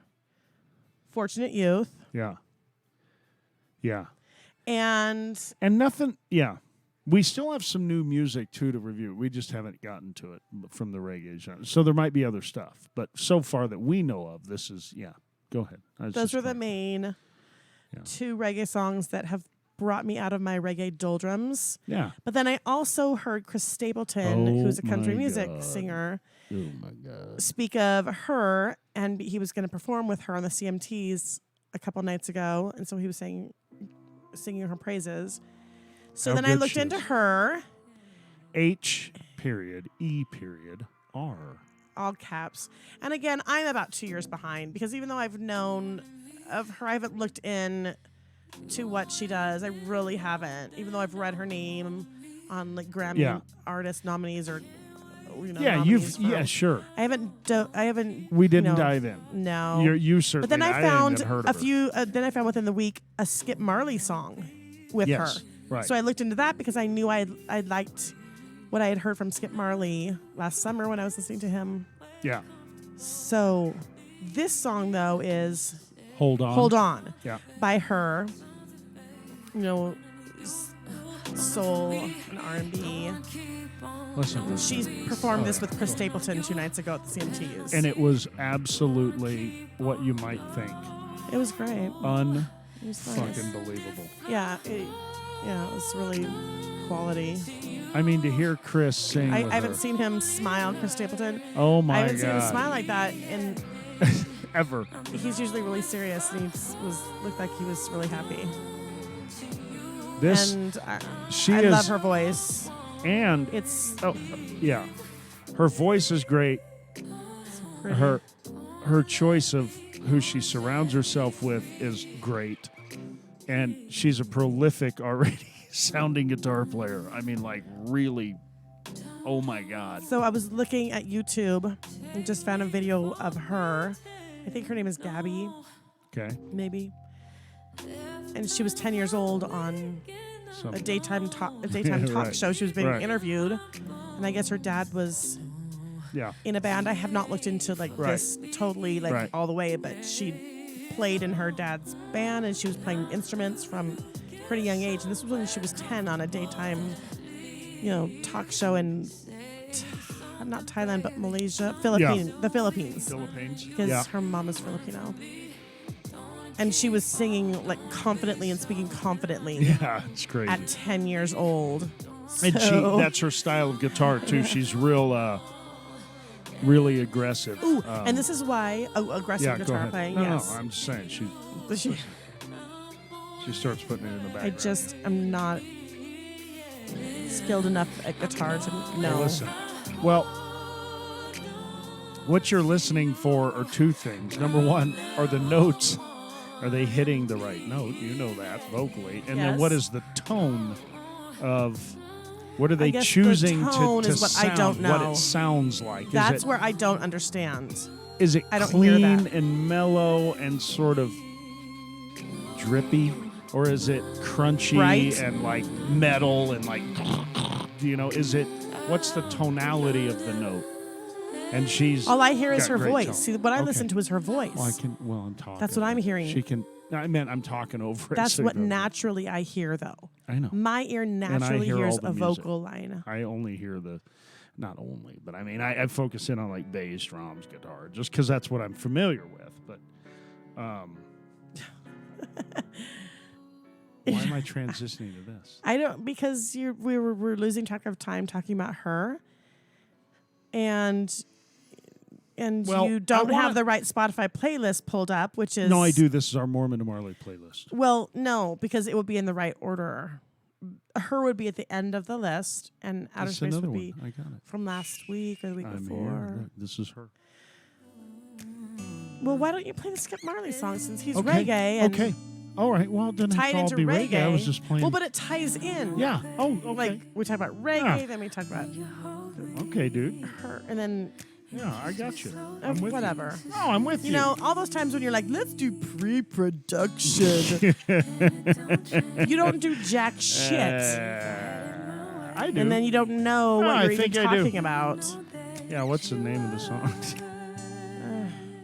Fortunate Youth, Yeah. Yeah. and And nothing. Yeah. We still have some new music too to review. We just haven't gotten to it from the reggae genre. So there might be other stuff, but so far that we know of, this is Go ahead. those are the main two reggae songs that have brought me out of my reggae doldrums. Yeah. But then I also heard Chris Stapleton, Oh who's a country my music God. singer, Oh my God. speak of her, and he was going to perform with her on the CMTs a couple nights ago, and so he was singing her praises. So How then I good looked she into is. her, H.E.R. all caps. And again, I'm about 2 years behind because even though I've known of her, I haven't looked in to what she does. I really haven't, even though I've read her name on like Grammy Yeah. artist nominees or Yeah, nominees you've for- sure. I haven't. We didn't you know, dive in. No. You certainly. But then I hadn't found even heard a of her. few. Then I found within the week a Skip Marley song with Yes, her. right. So I looked into that because I knew I liked what I had heard from Skip Marley last summer when I was listening to him. Yeah. So this song, though, is Hold On. Hold On Yeah. by her. You know, soul and R&B. Listen. She's performed this with Chris Stapleton 2 nights ago at the CMTs. And it was absolutely what you might think. it was great. It was nice. Fucking believable. Yeah, it was really quality. I mean, to hear Chris sing I with haven't her. seen him smile, Chris Stapleton. Oh my I haven't seen him God. smile like that, and Ever. he's usually really serious, and looked like he was really happy. This And she I is, love her voice. and It's yeah, her voice is great. pretty. Her choice of who she surrounds herself with is great, and she's a prolific already sounding guitar player. I mean, like really. Oh my God. So I was looking at YouTube and just found a video of her. I think her name is Gabby, Okay. maybe. And she was 10 years old on So a daytime talk Right. show. She was being Right. interviewed, and I guess her dad was yeah. in a band. I have not looked into Right. this totally Right. all the way, but she played in her dad's band, and she was playing instruments from a pretty young age. And this was when she was 10 on a daytime, talk show in not Thailand but Malaysia, the Philippines, Philippines. because Yeah. her mom is Filipino. And she was singing like confidently and speaking confidently Yeah, it's crazy. at 10 years old. And So- that's her style of guitar too. She's really aggressive. Ooh, and this is why aggressive yeah, go guitar ahead. playing. No, Yes, no, I'm just saying she But she, starts putting it in the I background. just am not skilled enough at guitar to Hey, know. listen. Well, what you're listening for are two things. Number one, are the notes. Are they hitting the right note? You know that vocally. And then Yes. what is the tone of what are I they guess the choosing tone to is what I sound, don't what know. it sounds like? That's where I don't understand. Is it I don't hear clean that. and mellow and sort of drippy? Or is it crunchy Right. and like metal and like, is it, what's the tonality of the note? And she's All I hear is got her great voice. tone. See, what I Okay. listen to is her voice. I'm talking. That's what I'm hearing. She can, I'm talking over it. That's so what you don't- naturally I hear, though. I know. My ear naturally hear hears all the a music. vocal line. I only hear not only, but I mean, I focus in on like bass, drums, guitar, just because that's what I'm familiar with. But why am I transitioning to this? I don't, because we're losing track of time talking about her, and Well, you don't I wanna- have the right Spotify playlist pulled up, which is No, I do. This is our Mormon and Marley playlist. Well, no, because it would be in the right order. Her would be at the end of the list, and Outer That's Space another would be one. I got it. from last week or the week I'm before. here. Look, this is her. Well, why don't you play the Skip Marley song since he's Okay. reggae and Okay. All right. Well, then tie it's it all into be reggae? I was just playing. Well, but it ties in. yeah. Oh, okay. Like we talk about reggae, Yeah. then we talk about Okay, dude. her, and then Yeah, I got you. I'm with whatever. You. No, I'm with you. You know, all those times when you're like, let's do pre-production. You don't do jack shit. I do. And then you don't know No, what I you're even think I do. talking about. Yeah, what's the name of the song?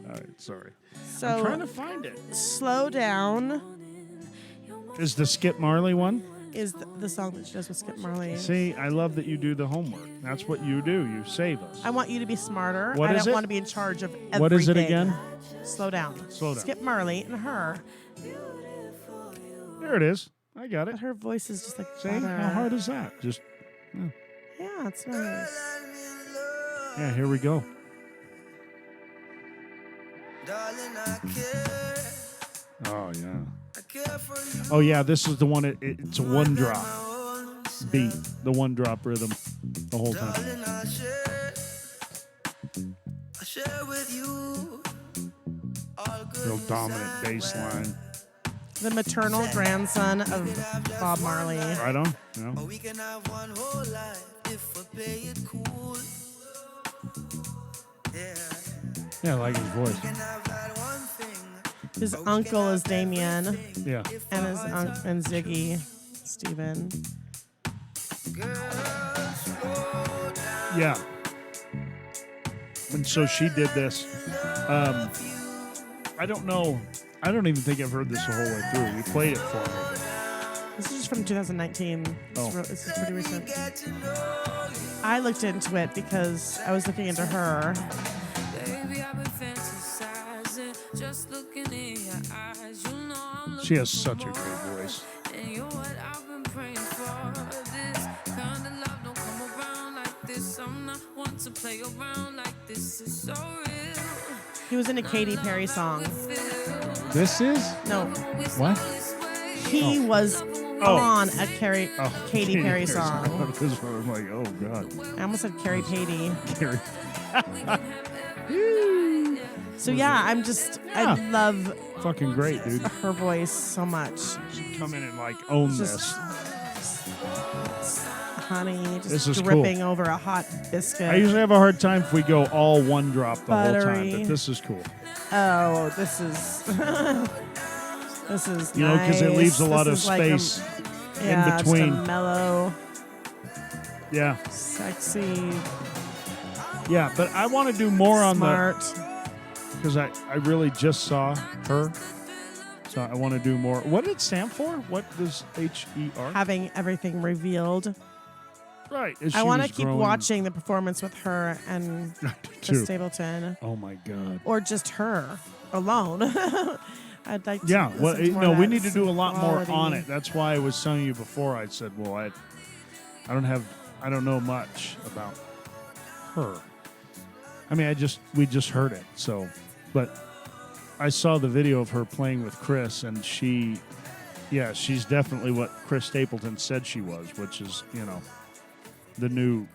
All right, sorry. I'm trying to So, find it. Slow Down Is the Skip Marley one? is the song that she does with Skip Marley. See, I love that you do the homework. That's what you do. You save us. I want you to be smarter. What I is don't it? want to be in charge of everything. What is it again? Slow Down. Slow Down. Skip Marley and her. There it is. I got it. But her voice is just like See, better. how hard is that? Just, Yeah, it's nice. yeah, here we go. Darling, I care. Oh, yeah. I care for you. Oh, yeah, this is the one, it's a one drop My own beat, the one drop rhythm the whole time. darling, I share with you. All good Real news dominant and bass line. The maternal grandson of Bob Marley. Right on? You know? Or we can have one whole life if we play it cool. Yeah, Yeah, I like his voice. we can have that one thing. His uncle is Damien, Yeah. and and Ziggy, Steven. Girl, slow Yeah. And so she did this. I don't know. I don't even think I've heard this the whole way through. You played it for me. This is just from 2019. Oh. This is pretty recent. I looked into it because I was looking into her. She has such a great voice. He was in a Katy Perry song. This is? No, What? he was on a Katy Perry song. This one, I'm like, oh, God. I almost said Carrie Patey. Carrie. So yeah, I love Fucking great, dude. her voice so much. Come in and, like, own Just this. honey, This just is dripping over a hot biscuit. I usually have a hard time if we go all one drop the whole time, Buttery. but this is cool. Oh, this is this is You know, because it leaves a nice. lot of This is like space yeah, in between. just a mellow, Yeah. sexy, Yeah, but I want to do more on smart. because I really just saw her. So I want to do more. What did it stand for? What does HER? Having everything revealed. Right. as I she want to was keep growing. watching the performance with her and I do Chris too. Stapleton, Oh my God. or just her alone. I'd like to. Yeah. Well, listen to more no, of we that need to do a lot more on quality. it. That's why I was telling you before. I said, well, I don't know much about her. I mean, we just heard it. So, but I saw the video of her playing with Chris, and she's definitely what Chris Stapleton said she was, which is, the new,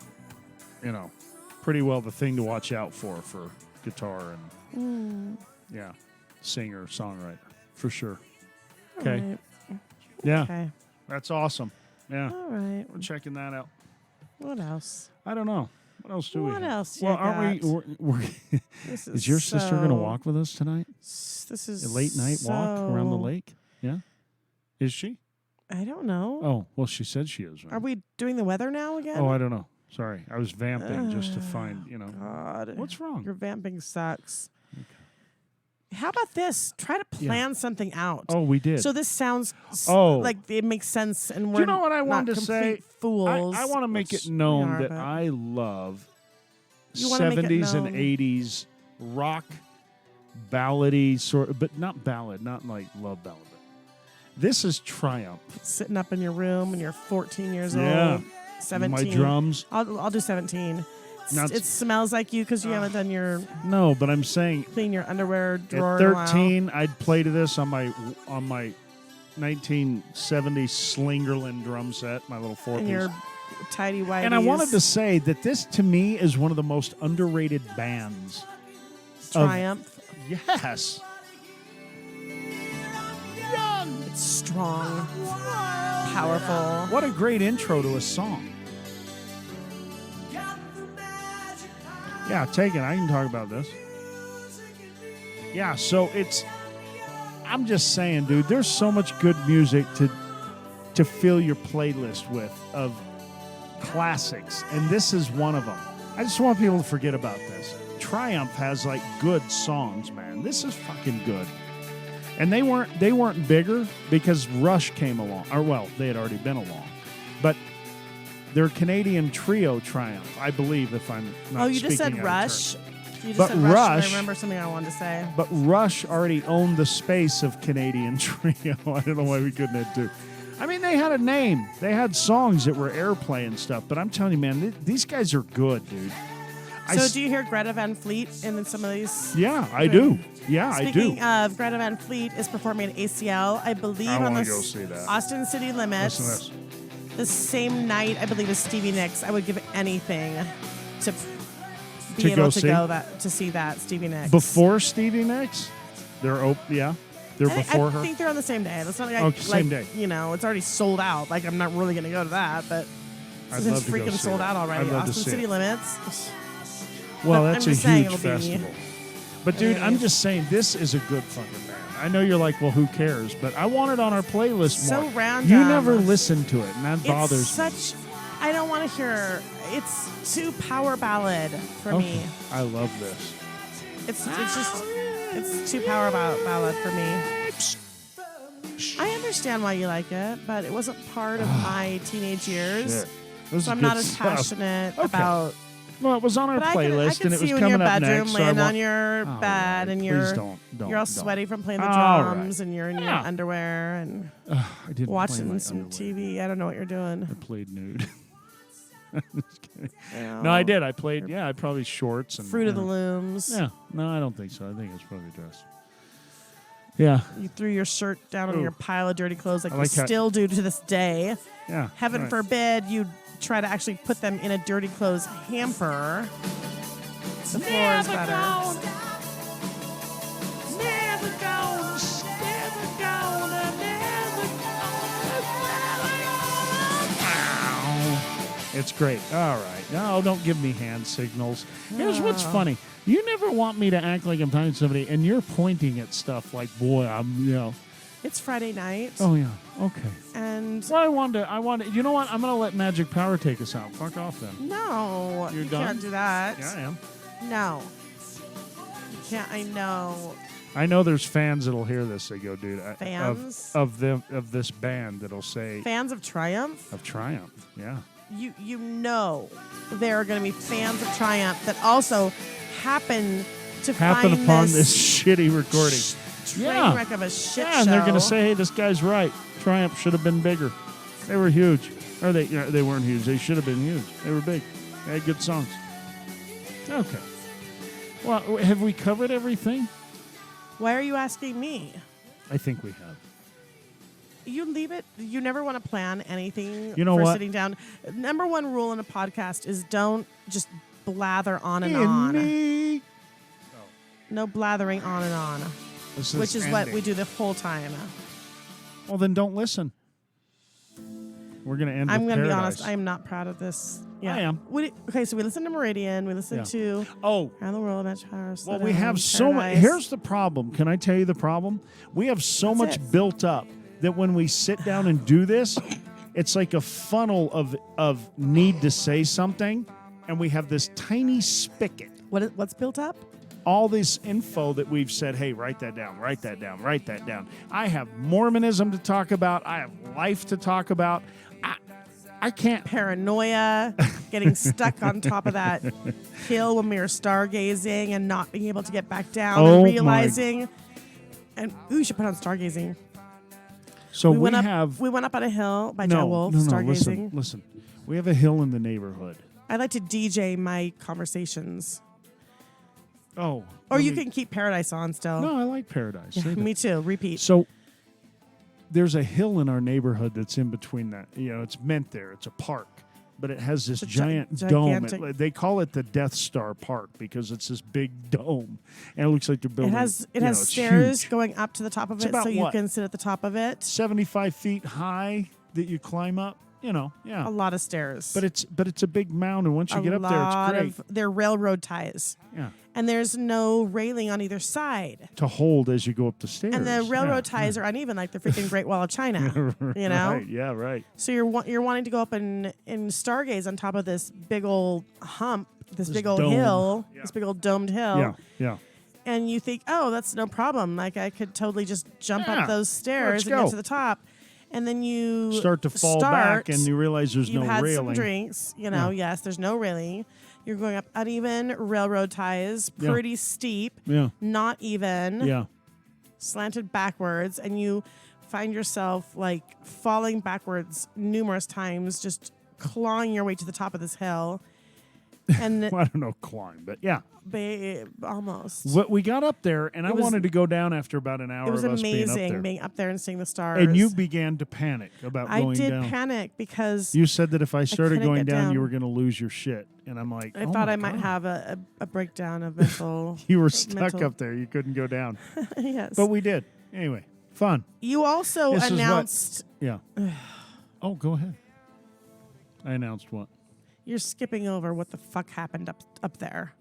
pretty well the thing to watch out for guitar and, yeah, singer, songwriter, for sure. Okay. All right. Yeah, Okay. that's awesome. Yeah, All right. we're checking that out. What else? I don't know. What else do we What have? else you Well, aren't got? we're This is your sister going to walk with us tonight? This is A late night walk around the so- lake? Yeah. Is she? I don't know. Oh, well, she said she is. Right? Are we doing the weather now again? Oh, I don't know. Sorry. I was vamping just to find, God. What's wrong? Your vamping sucks. How about this? Try to plan something out. Oh, we did. So this sounds Oh. like it makes sense, and Do we're you know what I not wanted to say? complete fools. I want to make which it known we are, that but- I love You wanna make it 70s and known. 80s rock ballady sort, but not ballad, not like love ballad. But this is Triumph. sitting up in your room and you're 14 years Yeah. old, 17. My drums. I'll do 17. Now It smells like you because you haven't done your No, but I'm saying clean your underwear drawer. at in a while. 13, I'd play to this on my 1970 Slingerland drum set, my little four-piece. and your tidy whities. And I wanted to say that this, to me, is one of the most underrated bands. Triumph. Yes. It's strong, powerful. What a great intro to a song. Yeah, take it. I can talk about this. Yeah, so I'm just saying, dude, there's so much good music to fill your playlist with of classics, and this is one of them. I just want people to forget about this. Triumph has like good songs, man. This is fucking good. And they weren't bigger because Rush came along. Or well, they had already been along. But their Canadian trio Triumph, I believe, if I'm not Oh, you just speaking said out of Rush. turn. You just But said Rush. and Rush- I remember something I wanted to say. But Rush already owned the space of Canadian trio. I don't know why we couldn't have two. I mean, they had a name. They had songs that were airplay and stuff. But I'm telling you, man, these guys are good, dude. So do you hear Greta Van Fleet in some of these? Yeah, I do. Yeah, I do. Speaking of, Greta Van Fleet is performing at ACL, I believe, I on wanna the go see that. Austin City Limits. Listen to this. The same night, I believe, as Stevie Nicks. I would give anything to be To able go to see? go to see that Stevie Nicks. Before Stevie Nicks? They're I before her? think they're on the same day. That's not like, Okay, same day. You know, it's already sold out. Like, I'm not really going to go to that, but I'd since love it's to go freaking see sold that. out already, I'd love to Austin see City it. Limits. Well, But that's I'm a just saying huge it'll be- festival. But, dude, I'm just saying, this is a good fucking band. I know you're like, well, who cares? But I want it on our playlist So more. random. You never listen to it, and that bothers It's me. such. I don't want to hear. it's too power ballad for me. I love this. It's too power ballad for me. I understand why you like it, but it wasn't part of my teenage years. Shit. This So is I'm not good as stuff. passionate Okay. about. Well, it was on our But I playlist, can and it see was you in your coming up bedroom, next. so I laying want- on your All bed, right, and please you're don't, you're all sweaty from playing the All right. drums, and you're in your Yeah. underwear and I didn't play watching my some underwear. TV. I don't know what you're doing. I played nude. Just kidding. You know, No, I did. I played. Yeah, I probably shorts and Fruit of the you know. Looms. Yeah. No, I don't think so. I think it's probably dress. Yeah. You threw your shirt down on Ooh. your pile of dirty clothes like, I like you how- still do to this day. Yeah. Heaven right. forbid you try to actually put them in a dirty clothes hamper. The floor is better. Never gonna, never gonna, never gonna. It's great. All right. No, don't give me hand signals. Here's what's funny. You never want me to act like I'm talking to somebody, and you're pointing at stuff like, boy, I'm. It's Friday night, Oh, yeah. Okay. and Well, I wanted. You know what? I'm going to let Magic Power take us out. Fuck off then. no, You're you done? can't do that. Yeah, I am. No, you can't. I know. I know there's fans that'll hear this. They go, dude, Fans? of this band that'll say Fans of Triumph, of Triumph. Yeah. you know, there are going to be fans of Triumph that also happen to Happen find upon this this shitty recording. train Yeah. wreck of a shit Yeah, show. and they're going to say, hey, this guy's right. Triumph should have been bigger. They were huge. Or they weren't huge. They should have been huge. They were big. They had good songs. Okay. Well, have we covered everything? Why are you asking me? I think we have. You leave it. You never want to plan anything You know for what? sitting down. Number one rule in a podcast is don't just blather on and on. Me. No blathering on and on, This which is what ending. we do the whole time. Well, then don't listen. We're going to end I'm with going to be Paradise. honest. I am not proud of this. Yeah. I am. Okay, so we listened to Meridian. We listened Yeah. to Oh, Around the World, Match Power. well, we have so much. Here's the problem. Can I tell you the problem? We have so What's much it? built up that when we sit down and do this, it's like a funnel of need to say something, and we have this tiny spigot. What's built up? All this info that we've said, hey, write that down, write that down, write that down. I have Mormonism to talk about. I have life to talk about. I can't. Paranoia, getting stuck on top of that hill when we were stargazing and not being able to get back down, Oh, and my. realizing. And you should put on stargazing. So we went up. have. We went up on a hill by no, Joe Wolf. no, Stargazing. listen. We have a hill in the neighborhood. I like to DJ my conversations, Oh. or let you me- can keep Paradise on still. No, I like Paradise. Yeah, Save it. me too. Repeat. So there's a hill in our neighborhood that's in between that. You know, it's meant there. It's a park, but it has this It's a giant dome. gigantic- They call it the Death Star Park because it's this big dome, and it looks like they're It building. has you know, it's stairs huge. going up to the top of It's it, about so you what? can sit at the top of it. 75 feet high that you climb up. You know, yeah. A lot of stairs. But it's a big mound, and once you get up there, it's great. They're railroad ties, Yeah, and there's no railing on either side. to hold as you go up the stairs. And the railroad Yeah, ties are uneven, like the freaking Great Wall of China. You know, Right, yeah, right. so you're wanting to go up and stargaze on top of this big old hump, this big old dome. hill, Yeah. this big old domed hill. Yeah, yeah. And you think, oh, that's no problem. Like I could totally just jump Yeah, up those stairs let's and go. get to the top. And then you Start to fall back, and you realize there's you've no had railing. some drinks, you know. Yeah. Yes, there's no railing. You're going up uneven railroad ties, Yeah. pretty steep, Yeah, not even, yeah. slanted backwards, and you find yourself like falling backwards numerous times, just clawing your way to the top of this hill. And Well, I don't know, climb, but yeah. almost. What we got up there, and I was- wanted to go down after about an hour It was of us amazing being up there and seeing the stars. there. And you began to panic about I going did down. panic because You said that if I started couldn't going get down, you down. were going to lose your shit, and I'm like, I oh thought my I might God. have a breakdown of mental. You were stuck mental- up there. You couldn't go down, Yes. but we did anyway. Fun. You also This is what- announced Yeah. Oh, go ahead. I announced what? you're skipping over what the fuck happened up there.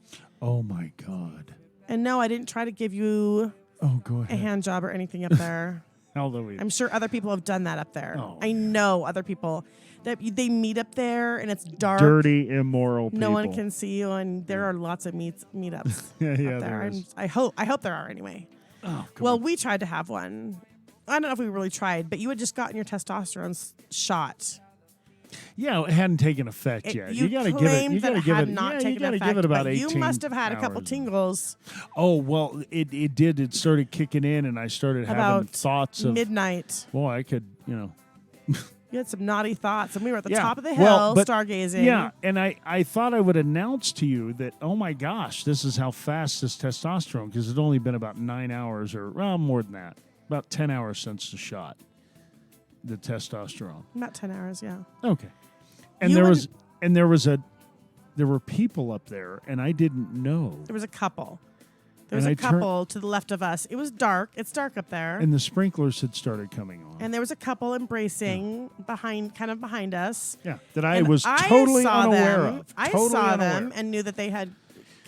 Oh my God. And no, I didn't try to give you Oh, go a ahead. hand job or anything up there. Although I'm sure other people have done that up there. Oh. I know other people that they meet up there and it's dark. dirty, immoral people. No one can see you, and there are lots of meetups Yeah, up there there. is. I hope there are anyway. Oh, come Well, on. we tried to have one. I don't know if we really tried, but you had just gotten your testosterone shot. Yeah, it hadn't taken effect yet. You got to give it. claimed You got that to it give had it. not Yeah, taken you got to effect, give it about but 18. you must have had a couple hours. tingles Oh well, it did. It started kicking in, and I started having about thoughts of. midnight. Boy, I could, You had some naughty thoughts, and we were at the Yeah. top of the hill Well, but- stargazing. Yeah, and I thought I would announce to you that, oh my gosh, this is how fast this testosterone, because it's only been about 9 hours or, well, more than that, about 10 hours since the shot, the testosterone. About 10 hours, yeah. Okay. And You there were people up there, and I didn't know. There was a couple. There And was I a turned- couple to the left of us. It was dark. It's dark up there. And the sprinklers had started coming on. And there was a couple embracing kind of behind us. Yeah, that I And was I totally saw unaware them. of. I Totally saw unaware. them and knew that they had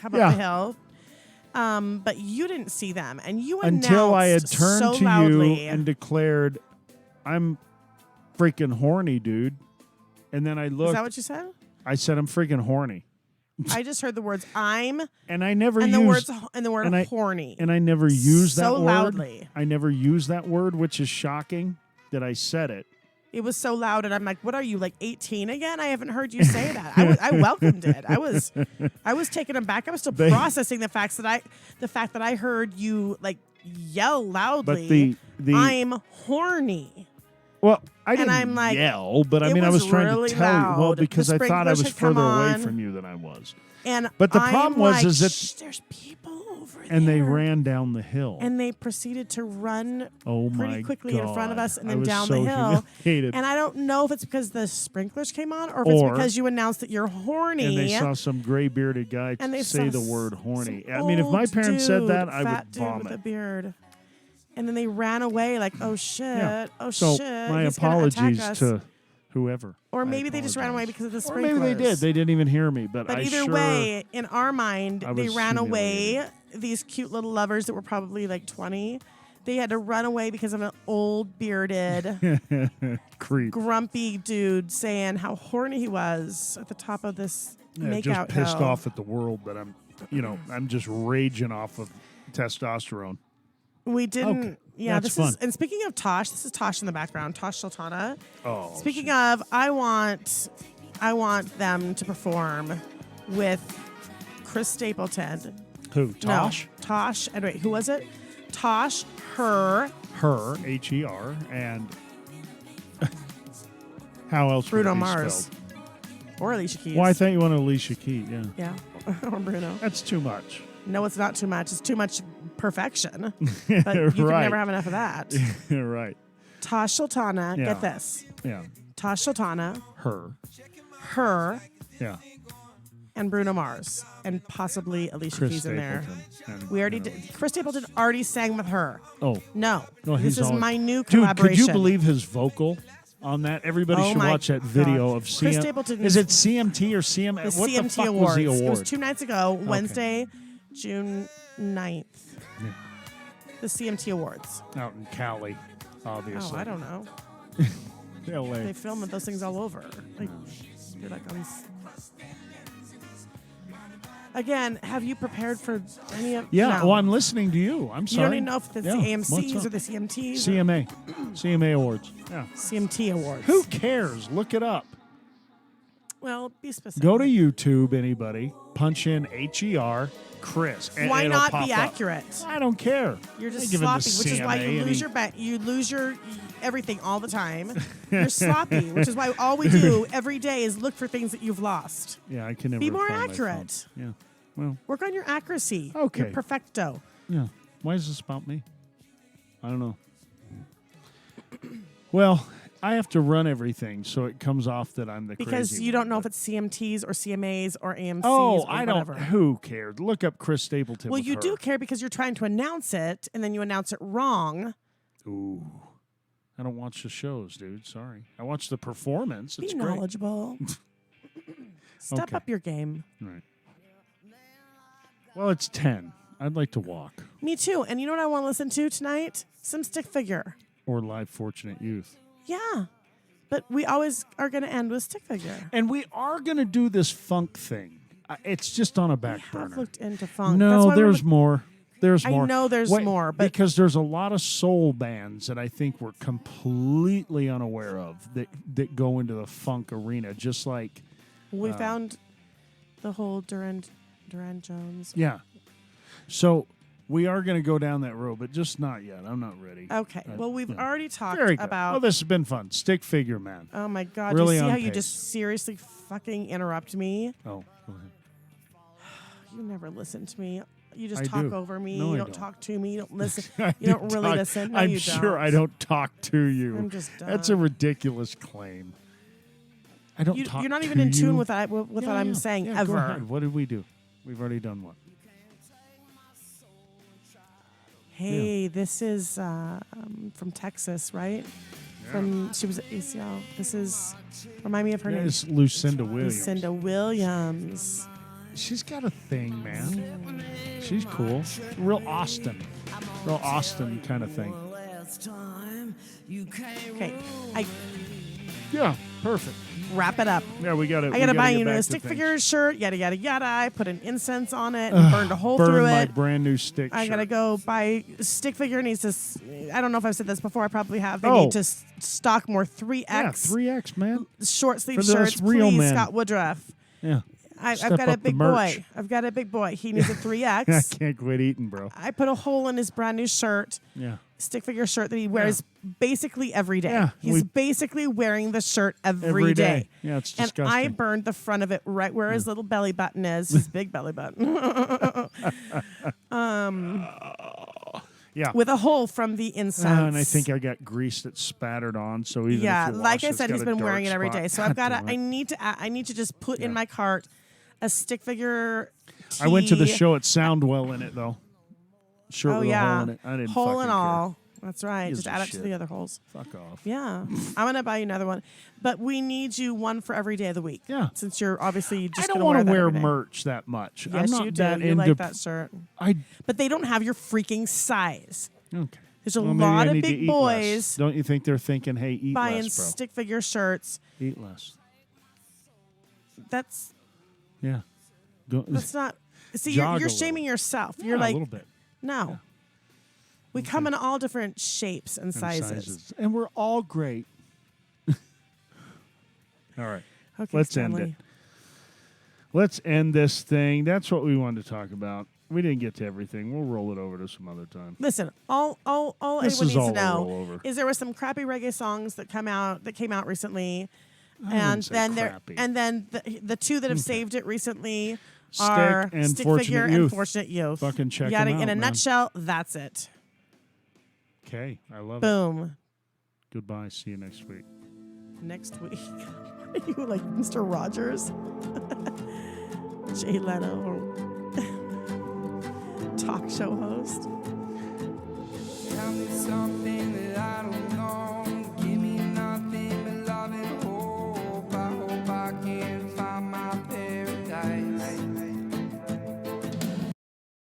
come Yeah. up the hill. But you didn't see them, and you Until I had announced turned so to loudly. you and declared, "I'm freaking horny, dude." And then I Is looked. that what you said? I said, "I'm freaking horny," I just heard the words "I'm" and I never and used the word and I- "horny." and I never used so that word. loudly. I never used that word, which is shocking that I said it. It was so loud, and I'm like, "What are you, like 18 again? I haven't heard you say that." I welcomed it. I was taken aback. I was still They- processing the fact that I heard you like yell loudly. But the I'm horny. well, I didn't I'm like, yell, but I it mean, I was was trying really to tell you. Well, loud. The because I thought I sprinklers was had come further away on. from you than I was, And But the I'm problem was like, is that- "Shh, there's people over there. and they ran down the hill. And they proceeded to run oh pretty my quickly God. in front of us and I then was down so the hill. humiliated. And I don't know if it's because the sprinklers came on or if Or- it's because you announced that you're horny. And they saw some gray bearded guy And they say saw the word horny. some I mean, if my old parents said dude, that, I fat would dude with a vomit. beard. And then they ran away like, "Oh shit! Yeah. Oh So shit!" my he's gonna attack apologies us." to whoever. Or I maybe they just ran away apologize. because of the Or sprinklers. maybe they did. They didn't even hear me. But But I either sure, way, in our mind, I they was ran away. humiliated. These cute little lovers that were probably like 20. They had to run away because of an old bearded, creep. grumpy dude saying how horny he was at the top of this Yeah, makeout just pissed hill. off at the world that I'm just raging off of testosterone. We didn't. Okay. Yeah, That's this is. fun. And speaking of Tosh, this is Tosh in the background. Tosh Sultana. Oh, Speaking of, I want them to perform with Chris Stapleton. who? Tosh? No, Tosh. And wait, who was it? Tosh, her, Her, Her, and how else would Bruno it be Mars, spelled? or Alicia Keys. Well, I thought you wanted Alicia Keys. Yeah, Yeah, or Bruno. that's too much. No, it's not too much. It's too much perfection. But you can Right. never have enough of that. Right. Tosh Sultana, Yeah. get this. Yeah. Tosh Sultana, Her. her, Yeah. and Bruno Mars, and possibly Alicia Chris Keys in there. Stapleton. And, We already you know. did. Chris Stapleton already sang with her. Oh. No, No, this he's is always- my new Dude, collaboration. could you believe his vocal on that? Everybody Oh should my watch that video God. of Chris CM. Stapleton Is it CMT or CM? the What CMT the fuck Awards? was the It award? was 2 nights ago, Wednesday, June 9th. Yeah. The CMT Awards. Out in Cali, obviously. Oh, I don't know. L.A. They film those things all over. Like, you're like on. Again, have you prepared for any of? Yeah, No. well, I'm listening to you. I'm You sorry. don't even know if it's Yeah, the what's AMCs up? or the CMTs. CMA. CMA Awards. Yeah. CMT Awards. Who cares? Look it up. Well, be specific. Go to YouTube, anybody. Punch in HER Chris. and Why it'll not pop be up. accurate? I don't care. You're I just give it to sloppy, which is why CMA you and lose he- your bet. You lose your everything all the time. You're sloppy, which is why all we do every day is look for things that you've lost. Yeah, I can never Be more find my phone. accurate. Yeah. Well, Work on your accuracy. Okay. Your perfecto. yeah. Why is this about me? I don't know. Well, I have to run everything, so it comes off that I'm the Because crazy you one, don't know if but- it's CMTs or CMAs or AMCs Oh, or I whatever. don't. Who cared? Look up Chris Stapleton. Well, with you her. do care because you're trying to announce it and then you announce it wrong. Ooh. I don't watch the shows, dude. Sorry. I watch the performance. It's Be great. knowledgeable. Step Okay. up your game. Right. Well, it's 10. I'd like to walk. Me too. And you know what I want to listen to tonight? Some stick figure. Or Live Fortunate Youth. Yeah. But we always are going to end with Stick Figure. And we are going to do this funk thing. It's just on a back I burner. have looked into funk. That's No, why there's more. There's I more. know there's more, but- because there's a lot of soul bands that I think we're completely unaware of that go into the funk arena, just like we found the whole Duran Jones. yeah. So we are going to go down that road, but just not yet. I'm not ready. Okay. Well, we've yeah. already talked Very good. about. Oh, this has been fun. Stick Figure Man. Oh my God! Really you see on how you pace. just seriously fucking interrupt me? Oh, go ahead. You never listen to me. You just I talk do. over me. No, you I don't don't. talk to me. You don't listen. I You don't do really talk- listen. No, I'm you sure don't. I don't talk to you. I'm just That's a done. ridiculous claim. I don't talk You're not to even in tune you. with what I'm saying Yeah, ever. Go ahead. What did we do? We've already done what? Hey, this is from Texas, right? She was at ACL. This is remind me of her Yeah, name. it's Lucinda Williams. Lucinda Williams. She's got a thing, man. She's cool. Real Austin kind of thing. Okay, I Yeah, perfect. wrap it up. Yeah, we got it. I gotta buy you a new stick figure shirt. Yada yada yada. I put an incense on it and burned a hole Burn through my it. brand new stick. I gotta shirt. go buy stick figure needs to. I don't know if I've said this before. I probably have. They Oh. need to stock more 3X Yeah, 3X, man. short sleeve For those shirts, real please, men. Scott Woodruff. Yeah. I've Step got a up the big merch. boy. I've got a big boy. He needs a I 3X. can't quit eating, bro. I put a hole in his brand new shirt, Yeah. stick figure shirt that he wears basically every day. Yeah, He's we- basically wearing the shirt Every every day. day. Yeah, it's And disgusting. I burned the front of it right where his little belly button is, his big belly button, Yeah. with a hole from the incense. And I think I got grease that spattered on. So even yeah, if you like wash I it, it's said, he's got a been dark wearing it every spot. day. So God I've got to. damn I it. need to just put in Yeah. my cart a stick figure. I went to the tee. show at Soundwell in it though. Shirt Oh with a yeah, hole in it. I didn't hole fucking and care. all. That's right. Gives Just a add it to shit. the other holes. Fuck off. Yeah, I'm gonna buy you another one, but we need you one for every day of the week. Yeah. since you're obviously I just don't gonna want to that wear every day. merch that much. Yes, I'm not you do. that You into. like that shirt, I but they don't have your freaking size. okay. There's a Well, maybe lot I of need to big eat boys less. Don't you think they're thinking, "Hey, eat buying less, bro. stick figure shirts. Eat less." That's Yeah. Go, not. See, Jog you're a shaming little. yourself. Yeah, You're a like, little bit. no. We come in all different shapes and And sizes. and we're all great. All right. Okay, Let's end Stanley. it. Let's end this thing. That's what we wanted to talk about. We didn't get to everything. We'll roll it over to some other time. Listen, all This anyone is needs all to a know rollover. is there were some crappy reggae songs that came out recently, I and wouldn't say then crappy. the two that have saved it recently Stick are and Stick Fortunate Figure Youth. and Fortunate Youth. Fucking check Yada, 'em out, in a man. nutshell, that's it. Okay. I love it. Boom. Goodbye. See you next week. Next week, are you like Mr. Rogers, Jay Leno, or talk show host? Tell me something